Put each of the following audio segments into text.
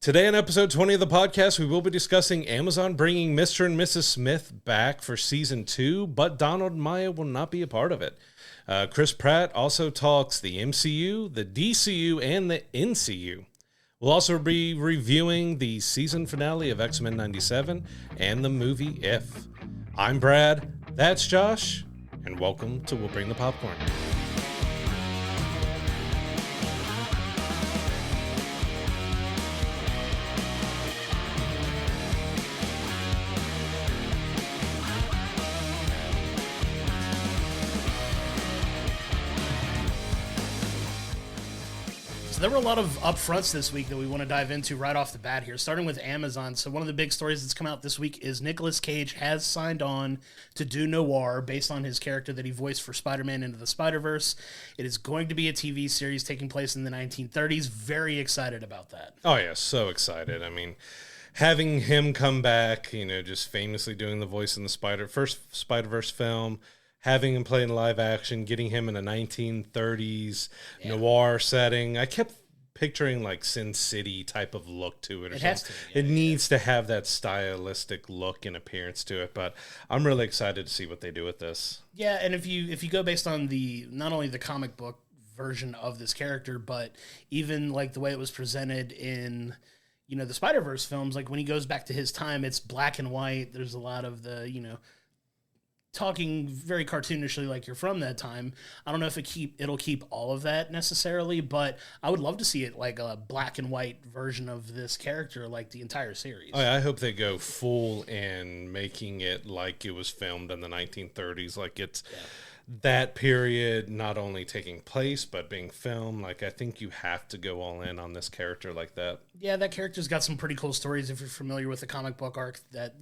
Today on episode 20 of the podcast, we will be discussing Amazon bringing Mr. and Mrs. Smith back for season 2, but Donald and Maya will not be a part of it. Chris Pratt also talks the MCU, the DCU, and the NCU. We'll also be reviewing the season finale of X-Men 97 and the movie If. I'm Brad, that's Josh, and welcome to We'll Bring the Popcorn. So there were a lot of upfronts this week that we want to dive into right off the bat here, starting with Amazon. So one of the big stories that's come out this week is Nicolas Cage has signed on to do Noir based on his character that he voiced for Spider-Man Into the Spider-Verse. It is going to be a TV series taking place in the 1930s. Very excited about that. Oh, yeah, so excited. I mean, having him come back, just famously doing the voice in the first Spider-Verse film, having him play in live action, getting him in a 1930s noir setting. I kept picturing like Sin City type of look to it. It needs to have that stylistic look and appearance to it, but I'm really excited to see what they do with this. Yeah, and if you go based on not only the comic book version of this character, but even like the way it was presented in the Spider-Verse films, like when he goes back to his time, it's black and white. There's a lot of the talking very cartoonishly like you're from that time. I don't know if it'll keep all of that necessarily, but I would love to see it like a black and white version of this character, like the entire series. Oh, yeah, I hope they go full in making it like it was filmed in the 1930s, like it's that period not only taking place but being filmed. Like I think you have to go all in on this character like that. Yeah, that character's got some pretty cool stories if you're familiar with the comic book arc that,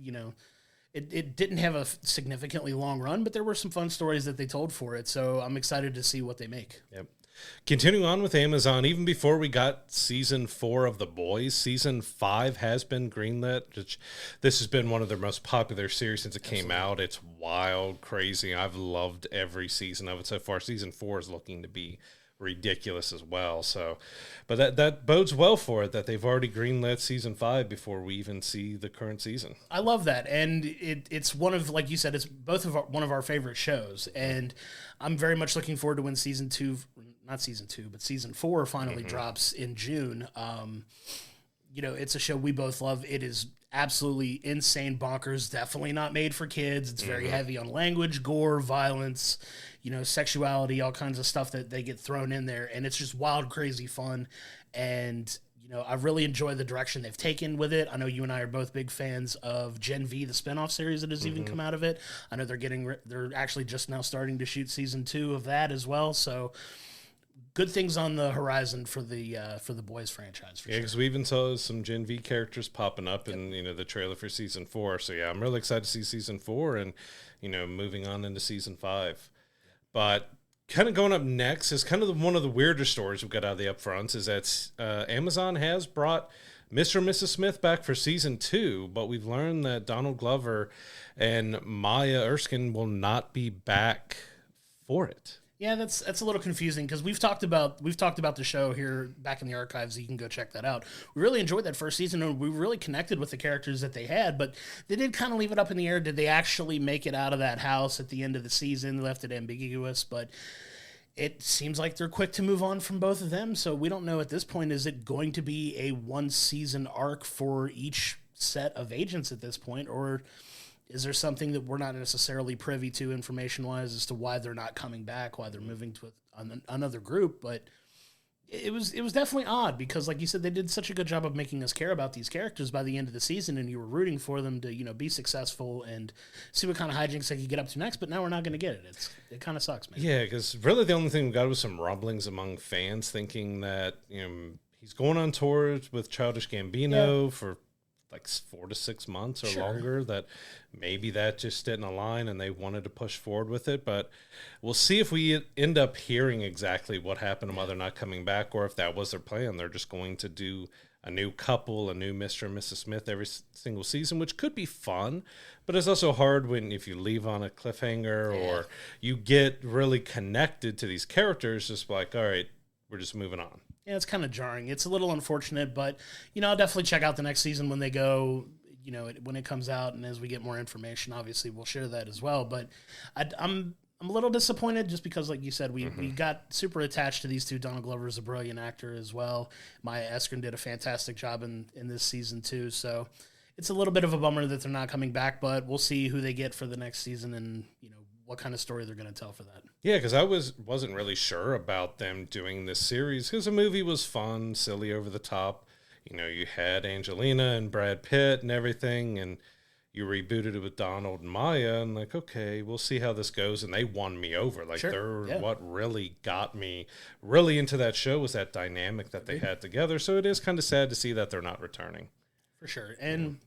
It didn't have a significantly long run, but there were some fun stories that they told for it, so I'm excited to see what they make. Yep. Continuing on with Amazon, even before we got season 4 of The Boys, season 5 has been greenlit. This has been one of their most popular series since it came out. It's wild, crazy. I've loved every season of it so far. Season 4 is looking to be ridiculous as well. So, but that bodes well for it that they've already greenlit season 5 before we even see the current season. I love that, and it's one of, like you said, it's one of our favorite shows, and I'm very much looking forward to when season 4 finally drops in June. It's a show we both love. It is absolutely insane, bonkers, definitely not made for kids. It's very heavy on language, gore, violence, sexuality, all kinds of stuff that they get thrown in there. And it's just wild, crazy fun. And, I really enjoy the direction they've taken with it. I know you and I are both big fans of Gen V, the spinoff series that has even come out of it. I know they're actually just now starting to shoot season 2 of that as well. So good things on the horizon for the Boys franchise. For sure. Because we even saw some Gen V characters popping up in the trailer for season 4. So yeah, I'm really excited to see season 4 and moving on into season 5. But kind of going up next is kind of one of the weirder stories we've got out of the upfronts is that Amazon has brought Mr. and Mrs. Smith back for season 2, but we've learned that Donald Glover and Maya Erskine will not be back for it. Yeah, that's a little confusing because we've talked about the show here back in the archives. You can go check that out. We really enjoyed that first season, and we really connected with the characters that they had, but they did kind of leave it up in the air. Did they actually make it out of that house at the end of the season? They left it ambiguous, but it seems like they're quick to move on from both of them, so we don't know at this point. Is it going to be a one-season arc for each set of agents at this point, or is there something that we're not necessarily privy to information-wise as to why they're not coming back, why they're moving to another group? But it was definitely odd because, like you said, they did such a good job of making us care about these characters by the end of the season, and you were rooting for them to be successful and see what kind of hijinks they could get up to next. But now we're not going to get it. It kind of sucks, man. Yeah, because really the only thing we got was some rumblings among fans thinking that he's going on tour with Childish Gambino for like 4 to 6 months or longer, that maybe that just didn't align and they wanted to push forward with it. But we'll see if we end up hearing exactly what happened and why they're not coming back, or if that was their plan. They're just going to do a new couple, a new Mr. and Mrs. Smith every single season, which could be fun, but it's also hard if you leave on a cliffhanger or you get really connected to these characters, just like, all right, we're just moving on. Yeah, it's kind of jarring. It's a little unfortunate, but I'll definitely check out the next season when they go. When it comes out, and as we get more information, obviously we'll share that as well. But I'm a little disappointed just because, like you said, we got super attached to these two. Donald Glover is a brilliant actor as well. Maya Eskren did a fantastic job in this season too. So it's a little bit of a bummer that they're not coming back, but we'll see who they get for the next season and what kind of story they're going to tell for that. Yeah, because I wasn't really sure about them doing this series because the movie was fun, silly, over the top. You had Angelina and Brad Pitt and everything, and you rebooted it with Donald and Maya, and like, okay, we'll see how this goes. And they won me over. Like, what really got me really into that show was that dynamic that they had together. So it is kind of sad to see that they're not returning. For sure. And,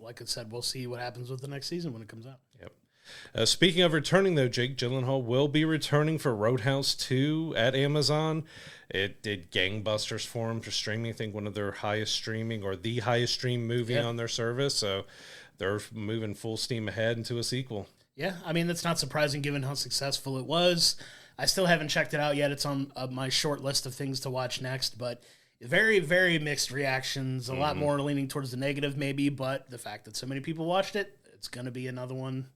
like I said, we'll see what happens with the next season when it comes out. Yep. Speaking of returning, though, Jake Gyllenhaal will be returning for Roadhouse 2 at Amazon. It did gangbusters for him for streaming. I think one of their highest streaming or the highest streamed movie on their service. So they're moving full steam ahead into a sequel. Yeah, I mean, that's not surprising given how successful it was. I still haven't checked it out yet. It's on my short list of things to watch next, but very, very mixed reactions. A lot more leaning towards the negative maybe, but the fact that so many people watched it, it's going to be another one,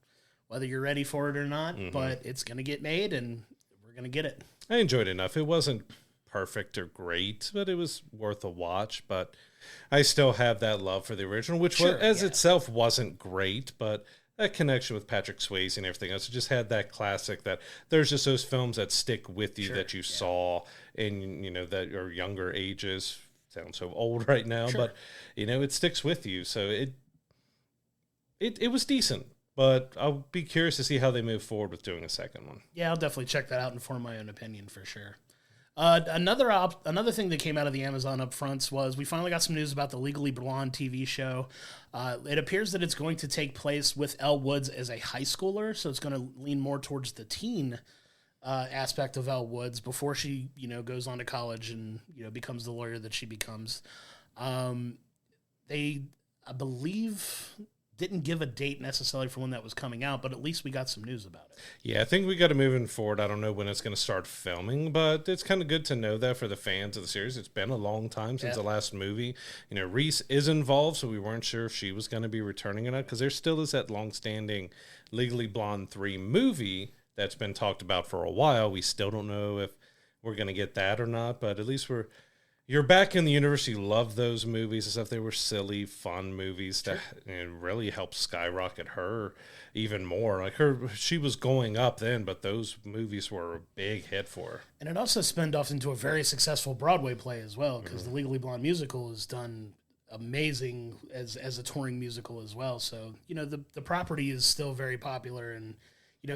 whether you're ready for it or not, but it's going to get made, and we're going to get it. I enjoyed it enough. It wasn't perfect or great, but it was worth a watch. But I still have that love for the original, which itself wasn't great, but that connection with Patrick Swayze and everything else, it just had that classic that there's just those films that stick with you that you saw in, that are younger ages. Sounds so old right now, but, it sticks with you. So it was decent. But I'll be curious to see how they move forward with doing a second one. Yeah, I'll definitely check that out and form my own opinion for sure. Another thing that came out of the Amazon upfronts was we finally got some news about the Legally Blonde TV show. It appears that it's going to take place with Elle Woods as a high schooler, so it's going to lean more towards the teen aspect of Elle Woods before she, goes on to college and becomes the lawyer that she becomes. They, I believe, didn't give a date necessarily for when that was coming out, but at least we got some news about it. Yeah, I think we got to move forward. I don't know when it's going to start filming, but it's kind of good to know that for the fans of the series. It's been a long time since the last movie. Reese is involved, so we weren't sure if she was going to be returning or not, because there still is that long-standing Legally Blonde 3 movie that's been talked about for a while. We still don't know if we're going to get that or not, but at least you're back in the universe. You love those movies and stuff. They were silly, fun movies that really helped skyrocket her even more. Like she was going up then, but those movies were a big hit for her. And it also spun off into a very successful Broadway play as well, because the Legally Blonde musical is done amazing as a touring musical as well. So, the property is still very popular, and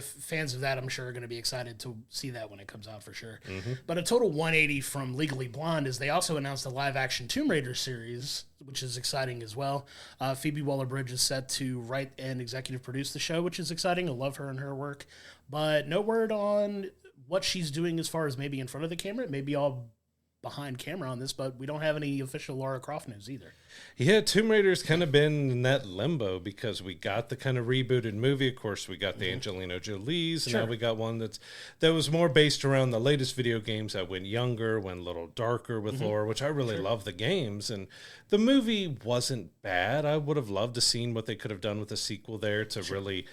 fans of that, I'm sure, are going to be excited to see that when it comes out for sure. But a total 180 from Legally Blonde is they also announced a live-action Tomb Raider series, which is exciting as well. Phoebe Waller-Bridge is set to write and executive produce the show, which is exciting. I love her and her work. But no word on what she's doing as far as maybe in front of the camera. It may be all behind camera on this, but we don't have any official Lara Croft news either. Yeah, Tomb Raider's kind of been in that limbo because we got the kind of rebooted movie. Of course, we got the Angelina Jolie's, and now we got one that was more based around the latest video games that went younger, went a little darker with Laura, which I really love the games. And the movie wasn't bad. I would have loved to seen what they could have done with a sequel there to really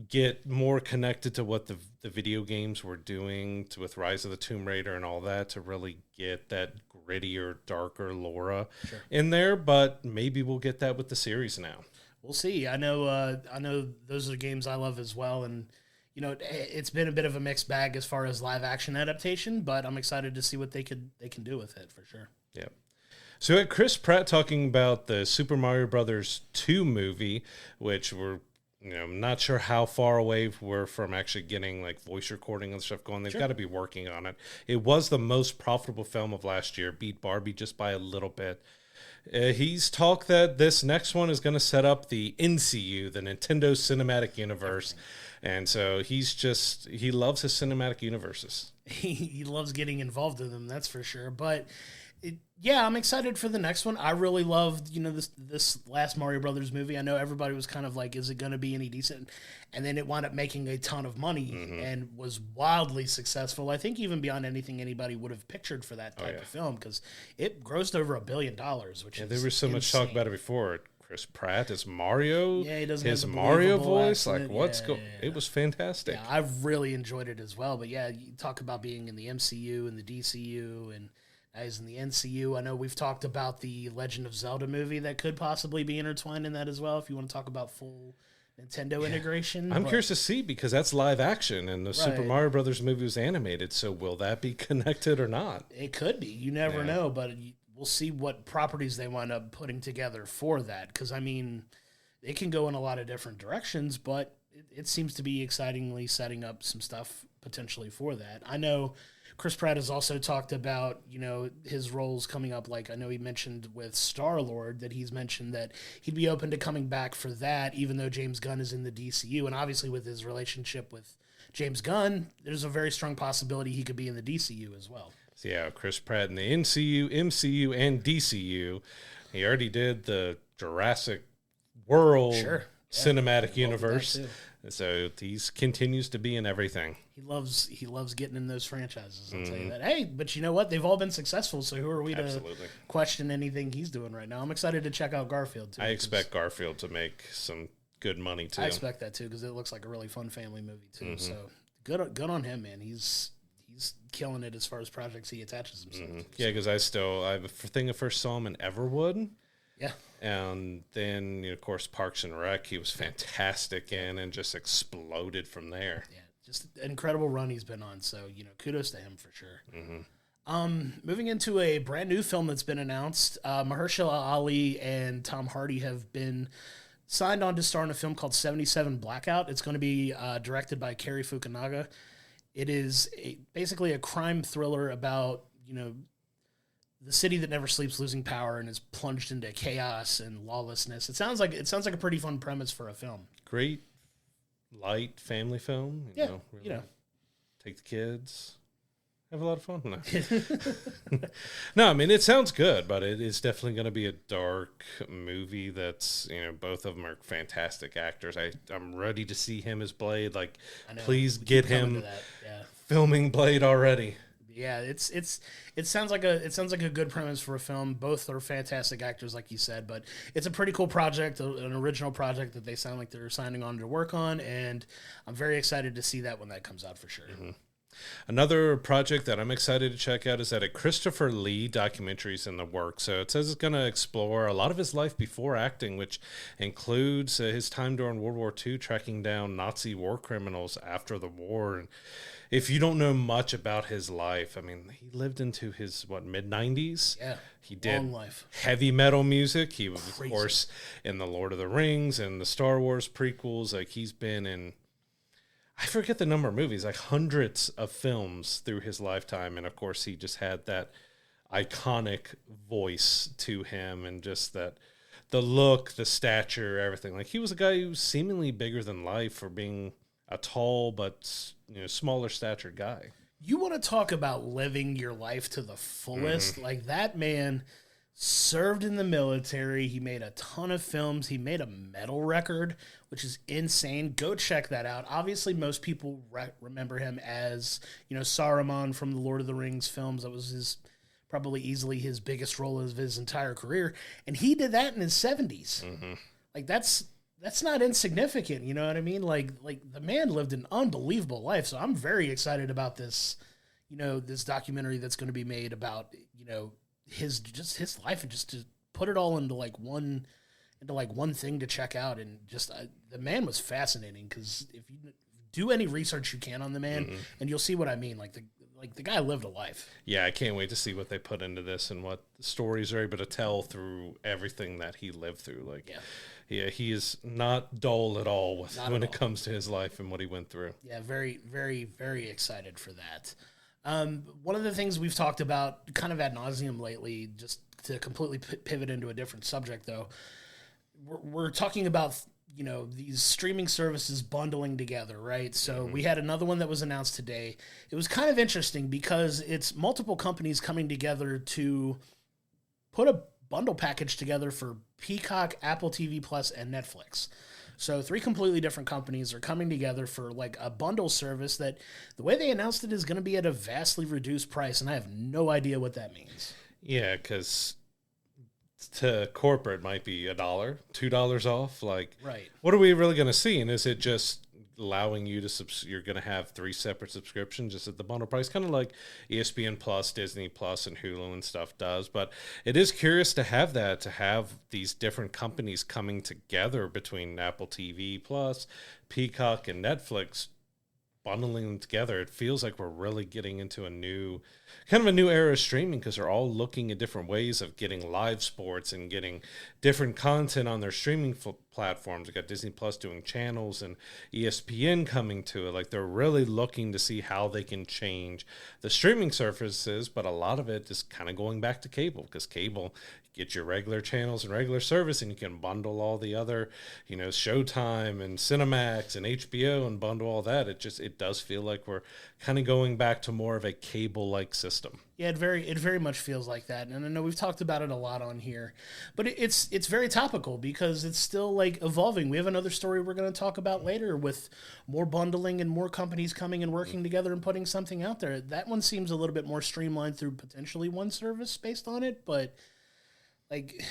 get more connected to what the video games were doing with Rise of the Tomb Raider and all that, to really get that grittier, darker Laura in there. But maybe we'll get that with the series now. We'll see. I know those are games I love as well, and it's been a bit of a mixed bag as far as live action adaptation, but I'm excited to see what they can do with it for sure. Yeah. So we had Chris Pratt talking about the Super Mario Brothers 2 movie, which I'm not sure how far away we're from actually getting like voice recording and stuff going. They've got to be working on it. It was the most profitable film of last year, beat Barbie just by a little bit. He's talked that this next one is going to set up the NCU, the Nintendo Cinematic Universe. And so he loves his cinematic universes. He loves getting involved in them, that's for sure. But Yeah, I'm excited for the next one. I really loved, this last Mario Brothers movie. I know everybody was kind of like, is it going to be any decent? And then it wound up making a ton of money and was wildly successful. I think even beyond anything anybody would have pictured for that type of film, because it grossed over $1 billion, which is there was so much talk about it before. Chris Pratt is Mario. Yeah, he doesn't his have the Mario believable voice. accent. Like, what's going? It was fantastic. Yeah, I've really enjoyed it as well. But yeah, you talk about being in the MCU and the DCU and as in the NCU. I know we've talked about the Legend of Zelda movie that could possibly be intertwined in that as well. If you want to talk about full Nintendo integration, I'm curious to see, because that's live action and the Super Mario Brothers movie was animated. So will that be connected or not? It could be. You never know, but we'll see what properties they wind up putting together for that. Because, I mean, it can go in a lot of different directions, but it seems to be excitingly setting up some stuff potentially for that. I know Chris Pratt has also talked about, his roles coming up. Like, I know he mentioned with Star-Lord that he's mentioned that he'd be open to coming back for that, even though James Gunn is in the DCU. And obviously with his relationship with James Gunn, there's a very strong possibility he could be in the DCU as well. So yeah, Chris Pratt in the NCU, MCU, and DCU. He already did the Jurassic World cinematic universe. So he continues to be in everything. He loves getting in those franchises. I'll tell you that. Hey, but you know what? They've all been successful. So who are we to question anything he's doing right now? I'm excited to check out Garfield too. I expect Garfield to make some good money too. I expect that too, because it looks like a really fun family movie too. So good on him, man. He's killing it as far as projects he attaches himself to. Yeah, because I think I first saw him in Everwood. Yeah. And then, of course, Parks and Rec, he was fantastic in and just exploded from there. Yeah, just an incredible run he's been on. So, kudos to him for sure. Moving into a brand new film that's been announced, Mahershala Ali and Tom Hardy have been signed on to star in a film called 77 Blackout. It's going to be directed by Cary Fukunaga. It is basically a crime thriller about, the city that never sleeps losing power and is plunged into chaos and lawlessness. It sounds like a pretty fun premise for a film. Great, light family film. You know, take the kids, have a lot of fun. No. No, I mean, it sounds good, but it is definitely going to be a dark movie that's, both of them are fantastic actors. I'm ready to see him as Blade. Like, please get him filming Blade already. Yeah, it sounds like a good premise for a film. Both are fantastic actors, like you said, but it's a pretty cool project, an original project that they sound like they're signing on to work on, and I'm very excited to see that when that comes out for sure. Another project that I'm excited to check out is that a Christopher Lee documentary is in the works. So it says it's going to explore a lot of his life before acting, which includes his time during World War II, tracking down Nazi war criminals after the war. And if you don't know much about his life, I mean, he lived into his, mid-90s? Yeah, he did long life. Heavy metal music. He was, of course, in the Lord of the Rings and the Star Wars prequels. Like, he's been in, I forget the number of movies, like hundreds of films through his lifetime. And, of course, he just had that iconic voice to him and just that the look, the stature, everything. Like, he was a guy who was seemingly bigger than life for being a tall but smaller statured guy. You want to talk about living your life to the fullest? Like, that man served in the military. He made a ton of films. He made a metal record, which is insane. Go check that out. Obviously, most people remember him as Saruman from the Lord of the Rings films. That was probably easily his biggest role of his entire career, and he did that in his 70s. Like, that's not insignificant, you know what I mean? Like the man lived an unbelievable life. So I'm very excited about this, this documentary that's going to be made about, his life, and just to put it all into one thing to check out. And just the man was fascinating, because if you do any research you can on the man, and you'll see what I mean. Like the guy lived a life. Yeah, I can't wait to see what they put into this and what stories are able to tell through everything that he lived through. Yeah, he is not dull at all when it comes to his life and what he went through. Yeah, very, very, very excited for that. One of the things we've talked about kind of ad nauseum lately, just to completely pivot into a different subject, though, we're talking about these streaming services bundling together, right? So we had another one that was announced today. It was kind of interesting because it's multiple companies coming together to put a bundle package together for Peacock, Apple TV Plus, and Netflix. So 3 completely different companies are coming together for like a bundle service that the way they announced it is going to be at a vastly reduced price, and I have no idea what that means. Yeah, because to corporate might be $1, $2 off. Like, right? What are we really going to see? And is it just allowing you to you're going to have 3 separate subscriptions just at the bundle price, kind of like ESPN Plus, Disney Plus, and Hulu and stuff does? But it is curious to have that, to have these different companies coming together between Apple TV Plus, Peacock, and Netflix, bundling them together. It feels like we're really getting into a new era of streaming, because they're all looking at different ways of getting live sports and getting different content on their streaming platforms. We got Disney Plus doing channels and ESPN coming to it. Like, they're really looking to see how they can change the streaming services, but a lot of it is kind of going back to cable, because cable, get your regular channels and regular service, and you can bundle all the other, Showtime and Cinemax and HBO and bundle all that. It does feel like we're kind of going back to more of a cable-like system. Yeah, it very much feels like that. And I know we've talked about it a lot on here, but it's very topical because it's still like evolving. We have another story we're going to talk about later with more bundling and more companies coming and working together and putting something out there. That one seems a little bit more streamlined through potentially one service based on it, but like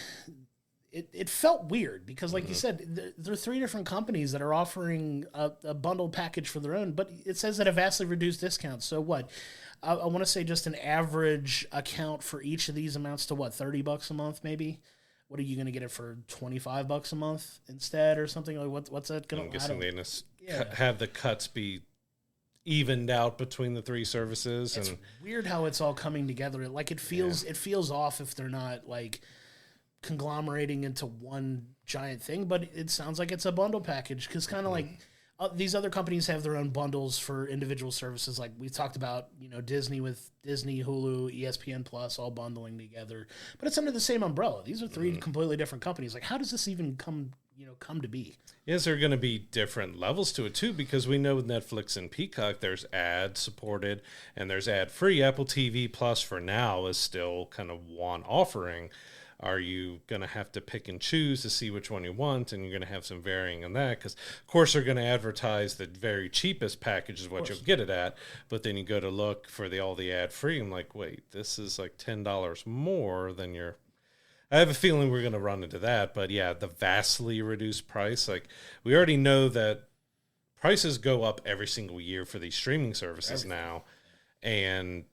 it felt weird because, like you said, there are 3 different companies that are offering a bundled package for their own, but it says at a vastly reduced discount. So what? I want to say just an average account for each of these amounts to what, $30 a month maybe? What are you going to get it for, $25 a month instead or something? Like what's that going to? I'm guessing they have the cuts be evened out between the 3 services. It's and weird how it's all coming together. Like it feels off if they're not like conglomerating into one giant thing, but it sounds like it's a bundle package because kind of like these other companies have their own bundles for individual services. Like we talked about, Disney with Disney, Hulu, ESPN Plus, all bundling together, but it's under the same umbrella. These are 3 completely different companies. Like, how does this even come to be? Is there going to be different levels to it too? Because we know with Netflix and Peacock, there's ad supported and there's ad free. Apple TV Plus for now is still kind of one offering. Are you going to have to pick and choose to see which one you want, and you're going to have some varying in that? Because, of course, they're going to advertise the very cheapest package is what you'll get it at, but then you go to look for all the ad-free, and like, wait, this is like $10 more than your... I have a feeling we're going to run into that, but yeah, the vastly reduced price, like, we already know that prices go up every single year for these streaming services now, and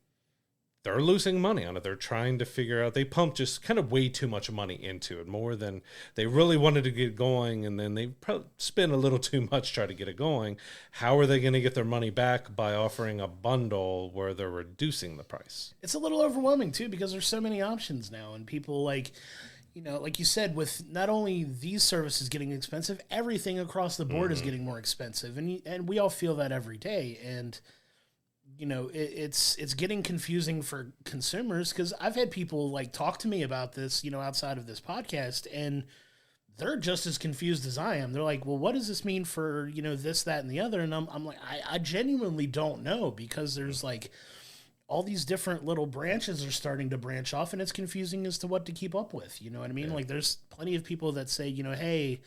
they're losing money on it. They're trying to figure out, they pump just kind of way too much money into it, more than they really wanted to get going, and then they probably spend a little too much trying to get it going. How are they going to get their money back by offering a bundle where they're reducing the price? It's a little overwhelming too because there's so many options now, and people like you said, with not only these services getting expensive, everything across the board is getting more expensive, and we all feel that every day. And it's getting confusing for consumers because I've had people like talk to me about this, outside of this podcast, and they're just as confused as I am. They're like, well, what does this mean for, this, that, and the other? And I'm like, I genuinely don't know, because there's like all these different little branches are starting to branch off, and it's confusing as to what to keep up with. You know what I mean? Yeah. Like there's plenty of people that say, hey,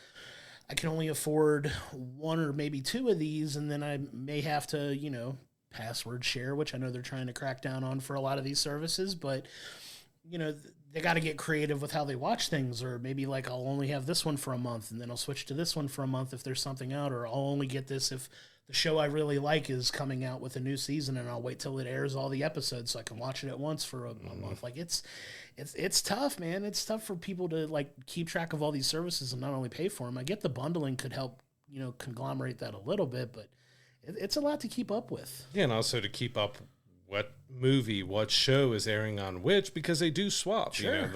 I can only afford 1 or maybe 2 of these, and then I may have to, password share, which I know they're trying to crack down on for a lot of these services, but they got to get creative with how they watch things, or maybe like I'll only have this one for a month and then I'll switch to this one for a month if there's something out, or I'll only get this if the show I really like is coming out with a new season, and I'll wait till it airs all the episodes so I can watch it at once for a month. Like it's tough, man. It's tough for people to like keep track of all these services and not only pay for them. I get the bundling could help, conglomerate that a little bit, but it's a lot to keep up with. Yeah, and also to keep up what movie, what show is airing on which, because they do swap. Sure.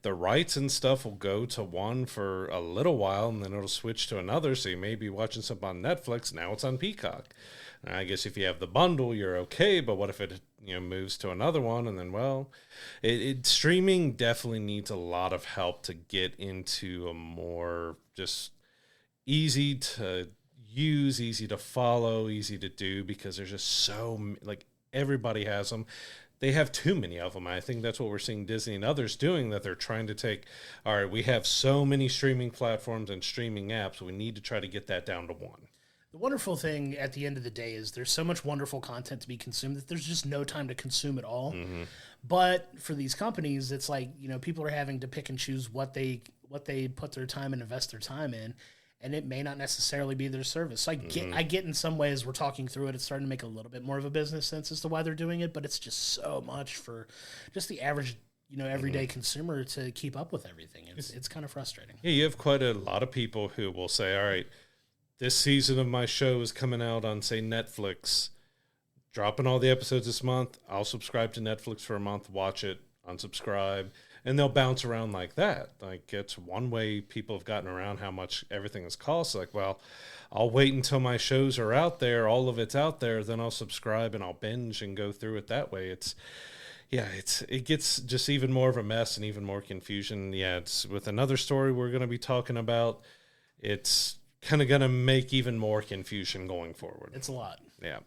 The rights and stuff will go to one for a little while, and then it'll switch to another. So you may be watching something on Netflix, now it's on Peacock. And I guess if you have the bundle, you're okay. But what if it moves to another one, and then streaming definitely needs a lot of help to get into a more just easy to use, easy to follow, easy to do, because there's just so like everybody has them. they have too many of them. I think that's what we're seeing Disney and others doing, that they're trying to take, all right, we have so many streaming platforms and streaming apps, we need to try to get that down to one. The wonderful thing at the end of the day is there's so much wonderful content to be consumed that there's just no time to consume it all. Mm-hmm. But for these companies, it's like, people are having to pick and choose what they put their time and invest their time in, and it may not necessarily be their service. So I get in some ways, we're talking through it, it's starting to make a little bit more of a business sense as to why they're doing it, but it's just so much for just the average everyday consumer to keep up with everything. It's kind of frustrating. Yeah, you have quite a lot of people who will say, all right, this season of my show is coming out on, say, Netflix, dropping all the episodes this month. I'll subscribe to Netflix for a month, watch it, unsubscribe, and they'll bounce around like that. Like, it's one way people have gotten around how much everything has cost. Like, well, I'll wait until my shows are out there, all of it's out there, then I'll subscribe and I'll binge and go through it that way. It gets just even more of a mess and even more confusion. Yeah, it's with another story we're going to be talking about. It's kind of going to make even more confusion going forward. It's a lot. Yeah.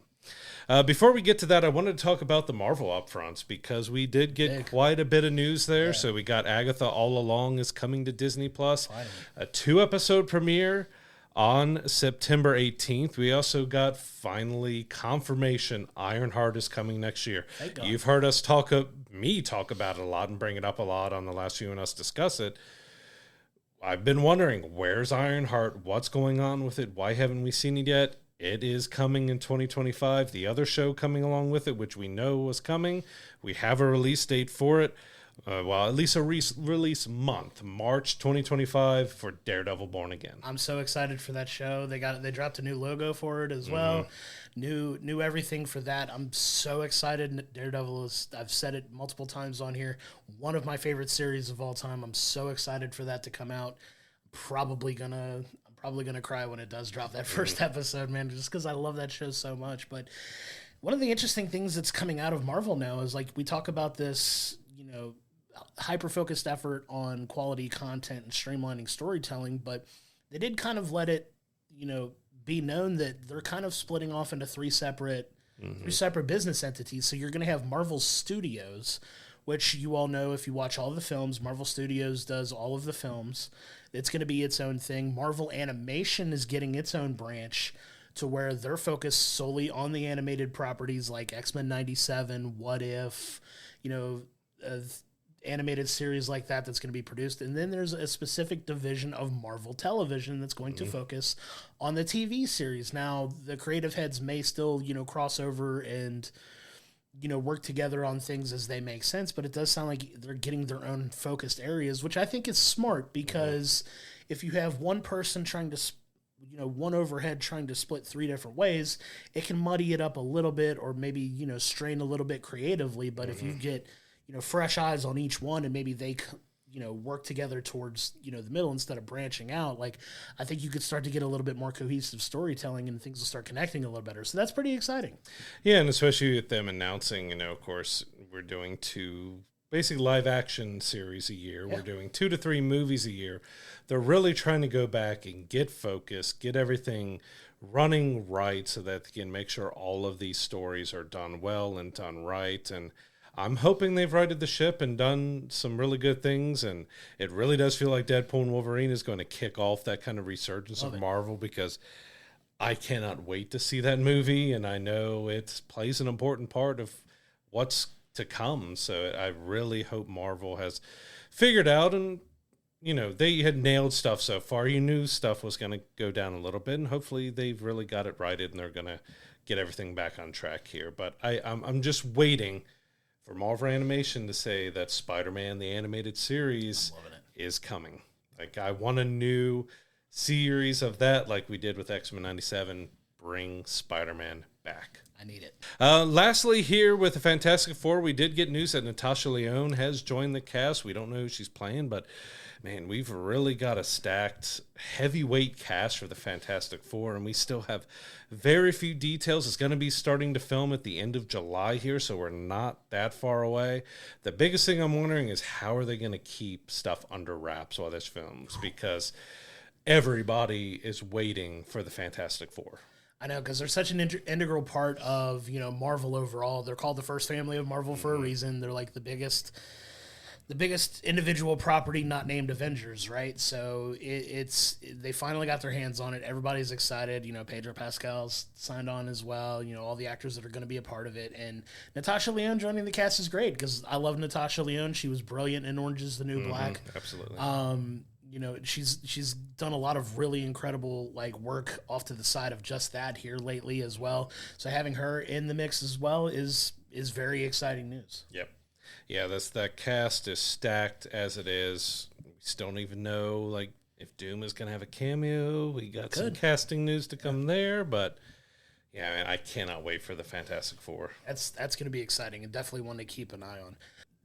Before we get to that, I wanted to talk about the Marvel upfronts, because we did get quite a bit of news there. Yeah. So we got Agatha All Along is coming to Disney Plus, a 2-episode premiere on September 18th. We also got finally confirmation Ironheart is coming next year. You've heard us talk about it a lot and bring it up a lot on the last few and us discuss it. I've been wondering, where's Ironheart? What's going on with it? Why haven't we seen it yet? It is coming in 2025. The other show coming along with it, which we know was coming, we have a release date for it. At least a release month, March 2025 for Daredevil Born Again. I'm so excited for that show. They dropped a new logo for it as well. New everything for that. I'm so excited. Daredevil is, I've said it multiple times on here, one of my favorite series of all time. I'm so excited for that to come out. I'm probably gonna cry when it does drop that first episode, man, just because I love that show so much. But one of the interesting things that's coming out of Marvel now is, like, we talk about this, hyper-focused effort on quality content and streamlining storytelling, but they did kind of let it, be known that they're kind of splitting off into three separate business entities. So you're going to have Marvel Studios, which you all know if you watch all the films. Marvel Studios does all of the films. It's going to be its own thing. Marvel Animation is getting its own branch to where they're focused solely on the animated properties like X-Men 97, What If, animated series like that's going to be produced. And then there's a specific division of Marvel Television that's going to focus on the TV series. Now, the creative heads may still, cross over and, work together on things as they make sense, but it does sound like they're getting their own focused areas, which I think is smart, because if you have one person trying to one overhead trying to split three different ways, it can muddy it up a little bit, or maybe, strain a little bit creatively. But if you get, fresh eyes on each one, and maybe they, work together towards, the middle instead of branching out, like, I think you could start to get a little bit more cohesive storytelling, and things will start connecting a little better. So that's pretty exciting. Yeah, and especially with them announcing, of course, we're doing 2 basically live action series a year. Yeah. We're doing 2 to 3 movies a year. They're really trying to go back and get focused, get everything running right, so that they can make sure all of these stories are done well and done right. And I'm hoping they've righted the ship and done some really good things, and it really does feel like Deadpool and Wolverine is going to kick off that kind of resurgence of Marvel, because I cannot wait to see that movie, and I know it plays an important part of what's to come. So I really hope Marvel has figured out, and they had nailed stuff so far. You knew stuff was going to go down a little bit, and hopefully they've really got it righted, and they're going to get everything back on track here. But I'm just waiting for Marvel Animation to say that Spider-Man, the animated series, is coming. Like, I want a new series of that, like we did with X-Men 97. Bring Spider-Man back. I need it. Lastly, here with the Fantastic Four, we did get news that Natasha Lyonne has joined the cast. We don't know who she's playing, but man, we've really got a stacked heavyweight cast for the Fantastic Four, and we still have very few details. It's going to be starting to film at the end of July here, so we're not that far away. The biggest thing I'm wondering is, how are they going to keep stuff under wraps while this films? Because everybody is waiting for the Fantastic Four. I know, because they're such an integral part of, Marvel overall. They're called the first family of Marvel for a reason. They're like the biggest individual property not named Avengers, right? So they finally got their hands on it. Everybody's excited. Pedro Pascal's signed on as well. All the actors that are going to be a part of it. And Natasha Lyonne joining the cast is great because I love Natasha Lyonne. She was brilliant in Orange is the New Black. Absolutely. She's done a lot of really incredible work off to the side of just that here lately as well. So having her in the mix as well is very exciting news. Yep. Yeah, that cast is stacked as it is. We still don't even know if Doom is going to have a cameo. We got some casting news to come there, but yeah, man, I cannot wait for the Fantastic Four. That's going to be exciting and definitely one to keep an eye on.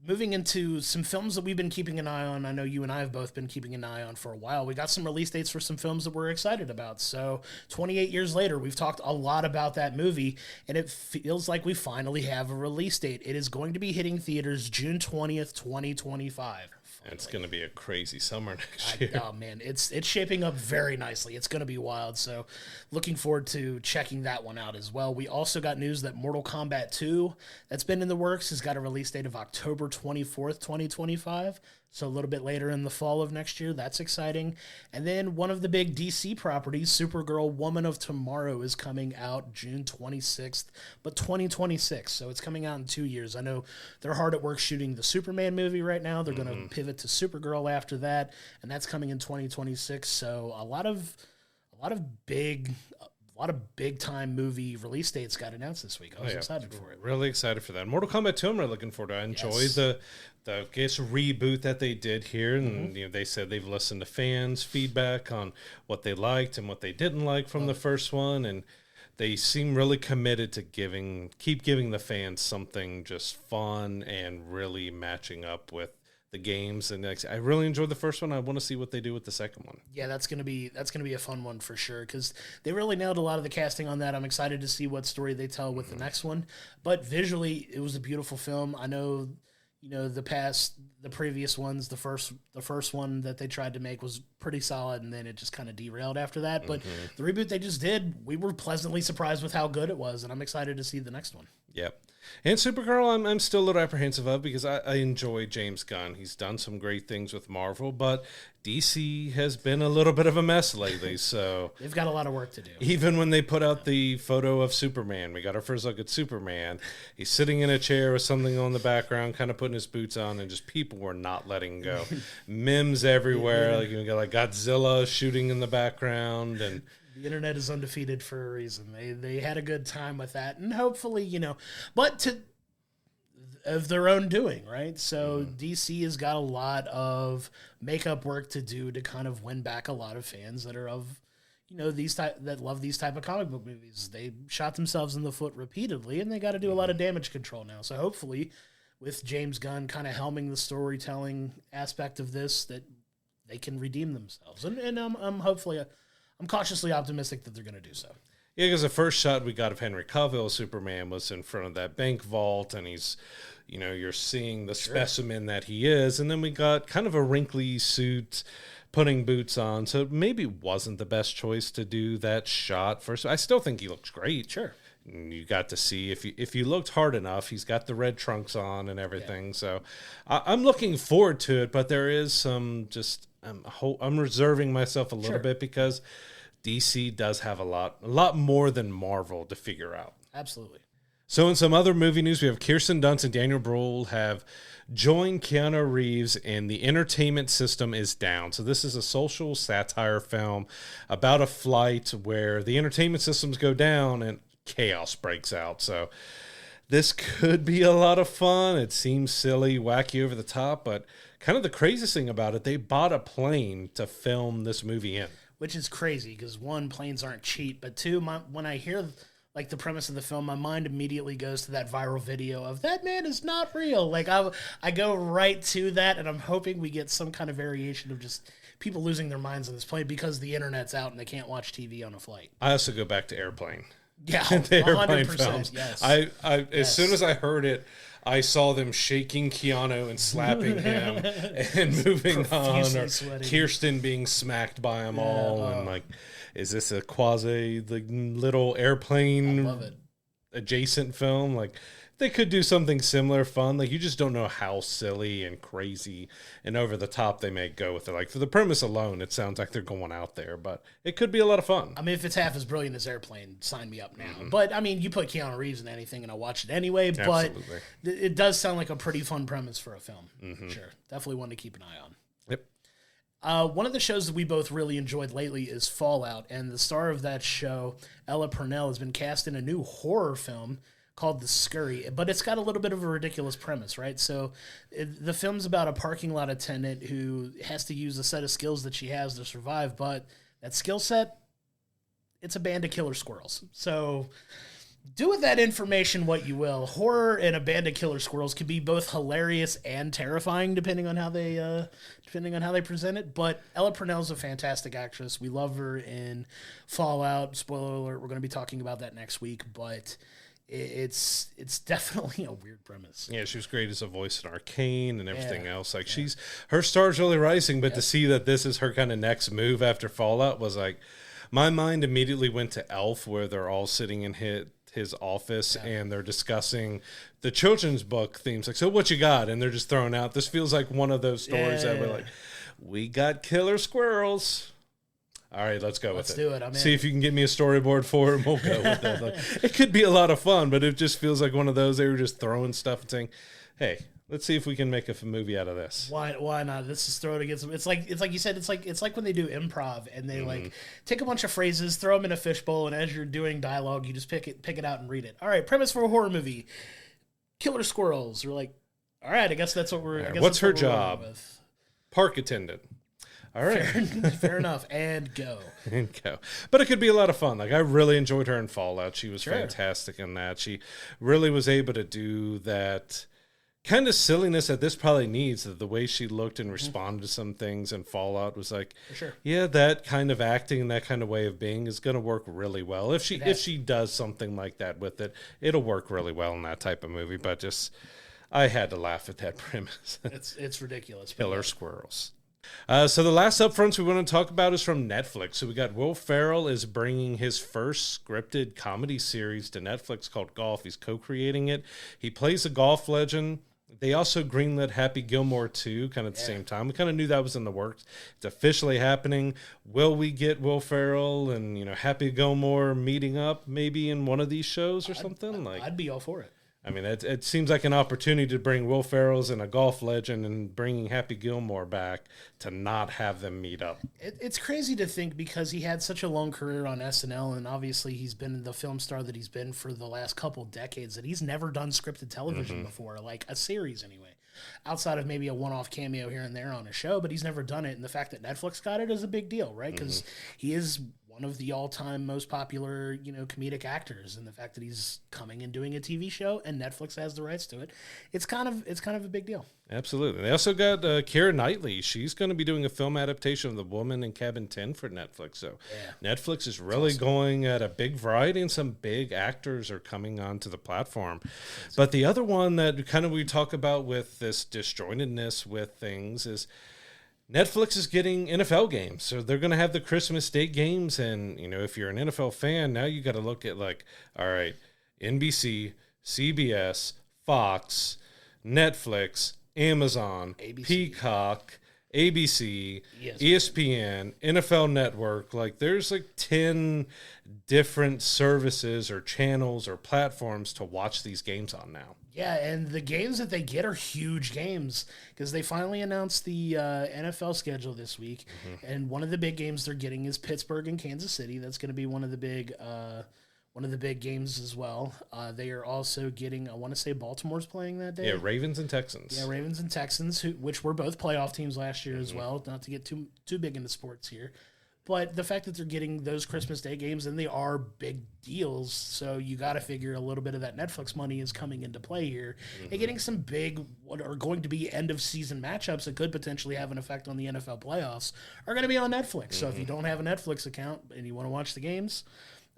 Moving into some films that we've been keeping an eye on, I know you and I have both been keeping an eye on for a while. We got some release dates for some films that we're excited about. So 28 years later, we've talked a lot about that movie, and it feels like we finally have a release date. It is going to be hitting theaters June 20th, 2025. It's going to be a crazy summer next year. Oh, man, it's shaping up very nicely. It's going to be wild, so looking forward to checking that one out as well. We also got news that Mortal Kombat 2, that's been in the works, has got a release date of October 24th, 2025, so a little bit later in the fall of next year. That's exciting. And then one of the big DC properties, Supergirl Woman of Tomorrow, is coming out June 26th, but 2026, so it's coming out in 2 years. I know they're hard at work shooting the Superman movie right now. They're going to pivot to Supergirl after that, and that's coming in 2026, so a lot of big time movie release dates got announced this week. I was excited for it. Really excited for that. Mortal Kombat 2, I'm really looking forward to. I enjoy the reboot that they did here, and they said they've listened to fans' feedback on what they liked and what they didn't like from the first one, and they seem really committed to keep giving the fans something just fun and really matching up with the games. And I really enjoyed the first one. I want to see what they do with the second one. Yeah, that's gonna be a fun one for sure because they really nailed a lot of the casting on that. I'm excited to see what story they tell with the next one. But visually, it was a beautiful film. I know, the previous ones, the first one that they tried to make was pretty solid, and then it just kind of derailed after that. But the reboot they just did, we were pleasantly surprised with how good it was, and I'm excited to see the next one. Yep. And Supergirl, I'm still a little apprehensive of because I enjoy James Gunn. He's done some great things with Marvel, but DC has been a little bit of a mess lately. So they've got a lot of work to do. Even when they put out the photo of Superman, we got our first look at Superman. He's sitting in a chair with something on the background, kind of putting his boots on, and just people were not letting go. Memes everywhere. You got Godzilla shooting in the background, and the internet is undefeated for a reason. They had a good time with that, and hopefully, but of their own doing, right? So DC has got a lot of makeup work to do to kind of win back a lot of fans that are of, that love these type of comic book movies. They shot themselves in the foot repeatedly, and they got to do a lot of damage control now. So hopefully, with James Gunn kind of helming the storytelling aspect of this, that they can redeem themselves. And I'm cautiously optimistic that they're going to do so. Yeah, because the first shot we got of Henry Cavill, Superman, was in front of that bank vault, and he's, you're seeing the specimen that he is, and then we got kind of a wrinkly suit, putting boots on, so maybe wasn't the best choice to do that shot first. I still think he looks great. Sure. And you got to see, if you looked hard enough, he's got the red trunks on and everything, so I'm looking forward to it, but there is some I'm reserving myself a little bit because DC does have a lot more than Marvel to figure out. Absolutely. So in some other movie news, we have Kirsten Dunst and Daniel Bruhl have joined Keanu Reeves in The Entertainment System is Down. So this is a social satire film about a flight where the entertainment systems go down and chaos breaks out. So this could be a lot of fun. It seems silly, wacky, over the top, but kind of the craziest thing about it, they bought a plane to film this movie in. Which is crazy because, one, planes aren't cheap, but two, when I hear the premise of the film, my mind immediately goes to that viral video of that man is not real. I go right to that, and I'm hoping we get some kind of variation of just people losing their minds on this plane because the internet's out and they can't watch TV on a flight. I also go back to Airplane. Yeah, the airplane 100%. films. Yes. As soon as I heard it, I saw them shaking Keanu and slapping him and moving on, or sweating. Kirsten being smacked by them all, and like, is this a quasi little airplane I love it. adjacent film? Like, they could do something similar, fun. Like, you just don't know how silly and crazy and over the top they may go with it. Like, for the premise alone, it sounds like they're going out there, but it could be a lot of fun. I mean, if it's half as brilliant as Airplane, sign me up now. But, I mean, you put Keanu Reeves in anything and I'll watch it anyway. Absolutely. But it does sound like a pretty fun premise for a film. Sure. Definitely one to keep an eye on. Yep. One of the shows that we both really enjoyed lately is Fallout. And the star of that show, Ella Purnell, has been cast in a new horror film called The Scurry, but it's got a little bit of a ridiculous premise, right? So the film's about a parking lot attendant who has to use a set of skills that she has to survive, but that skill set, it's a band of killer squirrels. So do with that information what you will. Horror and a band of killer squirrels can be both hilarious and terrifying depending on how they present it. But Ella Purnell's a fantastic actress. We love her in Fallout. Spoiler alert, we're going to be talking about that next week, but it's definitely a weird premise. Yeah, she was great as a voice in Arcane and everything else. Like, her star's really rising, but to see that this is her kind of next move after Fallout was like, my mind immediately went to Elf, where they're all sitting in his office and they're discussing the children's book themes. Like, so what you got? And they're just throwing out, this feels like one of those stories that we're like, we got killer squirrels. All right, let's go with it. Let's do it. I'm in. See if you can get me a storyboard for it, and we'll go with it. Like, it could be a lot of fun, but it just feels like one of those, they were just throwing stuff and saying, hey, let's see if we can make a movie out of this. Why not? Let's just throw it against them. It's like you said. It's like when they do improv and they like take a bunch of phrases, throw them in a fishbowl, and as you're doing dialogue, you just pick it out and read it. All right, premise for a horror movie: killer squirrels. We're like, all right, I guess that's what we're. Right, what's her job? Park attendant. All right. Fair enough. And go. But it could be a lot of fun. Like, I really enjoyed her in Fallout. She was fantastic in that. She really was able to do that kind of silliness that this probably needs. The way she looked and responded to some things in Fallout was like, yeah, that kind of acting and that kind of way of being is going to work really well. If she does something like that with it, it'll work really well in that type of movie. But I had to laugh at that premise. It's ridiculous. Killer squirrels. So the last upfronts we want to talk about is from Netflix. So we got Will Ferrell is bringing his first scripted comedy series to Netflix called Golf. He's co-creating it. He plays a golf legend. They also greenlit Happy Gilmore 2 kind of at the same time. We kind of knew that was in the works. It's officially happening. Will we get Will Ferrell and Happy Gilmore meeting up maybe in one of these shows or something? I'd be all for it. I mean, it seems like an opportunity to bring Will Ferrell's and a golf legend and bringing Happy Gilmore back to not have them meet up. It's crazy to think because he had such a long career on SNL, and obviously he's been the film star that he's been for the last couple decades, that he's never done scripted television before, like a series anyway, outside of maybe a one-off cameo here and there on a show, but he's never done it, and the fact that Netflix got it is a big deal, right? Because he is one of the all-time most popular, comedic actors, and the fact that he's coming and doing a TV show and Netflix has the rights to it, it's kind of a big deal. Absolutely. They also got Keira Knightley. She's going to be doing a film adaptation of The Woman in Cabin 10 for Netflix. So Netflix is really going at a big variety, and some big actors are coming onto the platform. But the other one that kind of we talk about with this disjointedness with things is Netflix is getting NFL games. So they're going to have the Christmas Day games. And, if you're an NFL fan, now you got to look at all right, NBC, CBS, Fox, Netflix, Amazon, ABC. Peacock, ABC, ESPN, NFL Network. There's 10 different services or channels or platforms to watch these games on now. Yeah, and the games that they get are huge games because they finally announced the NFL schedule this week, and one of the big games they're getting is Pittsburgh and Kansas City. That's going to be one of the big games as well. They are also getting, I want to say Baltimore's playing that day. Yeah, Ravens and Texans. Yeah, Ravens and Texans, which were both playoff teams last year as well. Not to get too big into sports here. But the fact that they're getting those Christmas Day games, and they are big deals, so you got to figure a little bit of that Netflix money is coming into play here. And getting some big, what are going to be end-of-season matchups that could potentially have an effect on the NFL playoffs are going to be on Netflix. So if you don't have a Netflix account and you want to watch the games,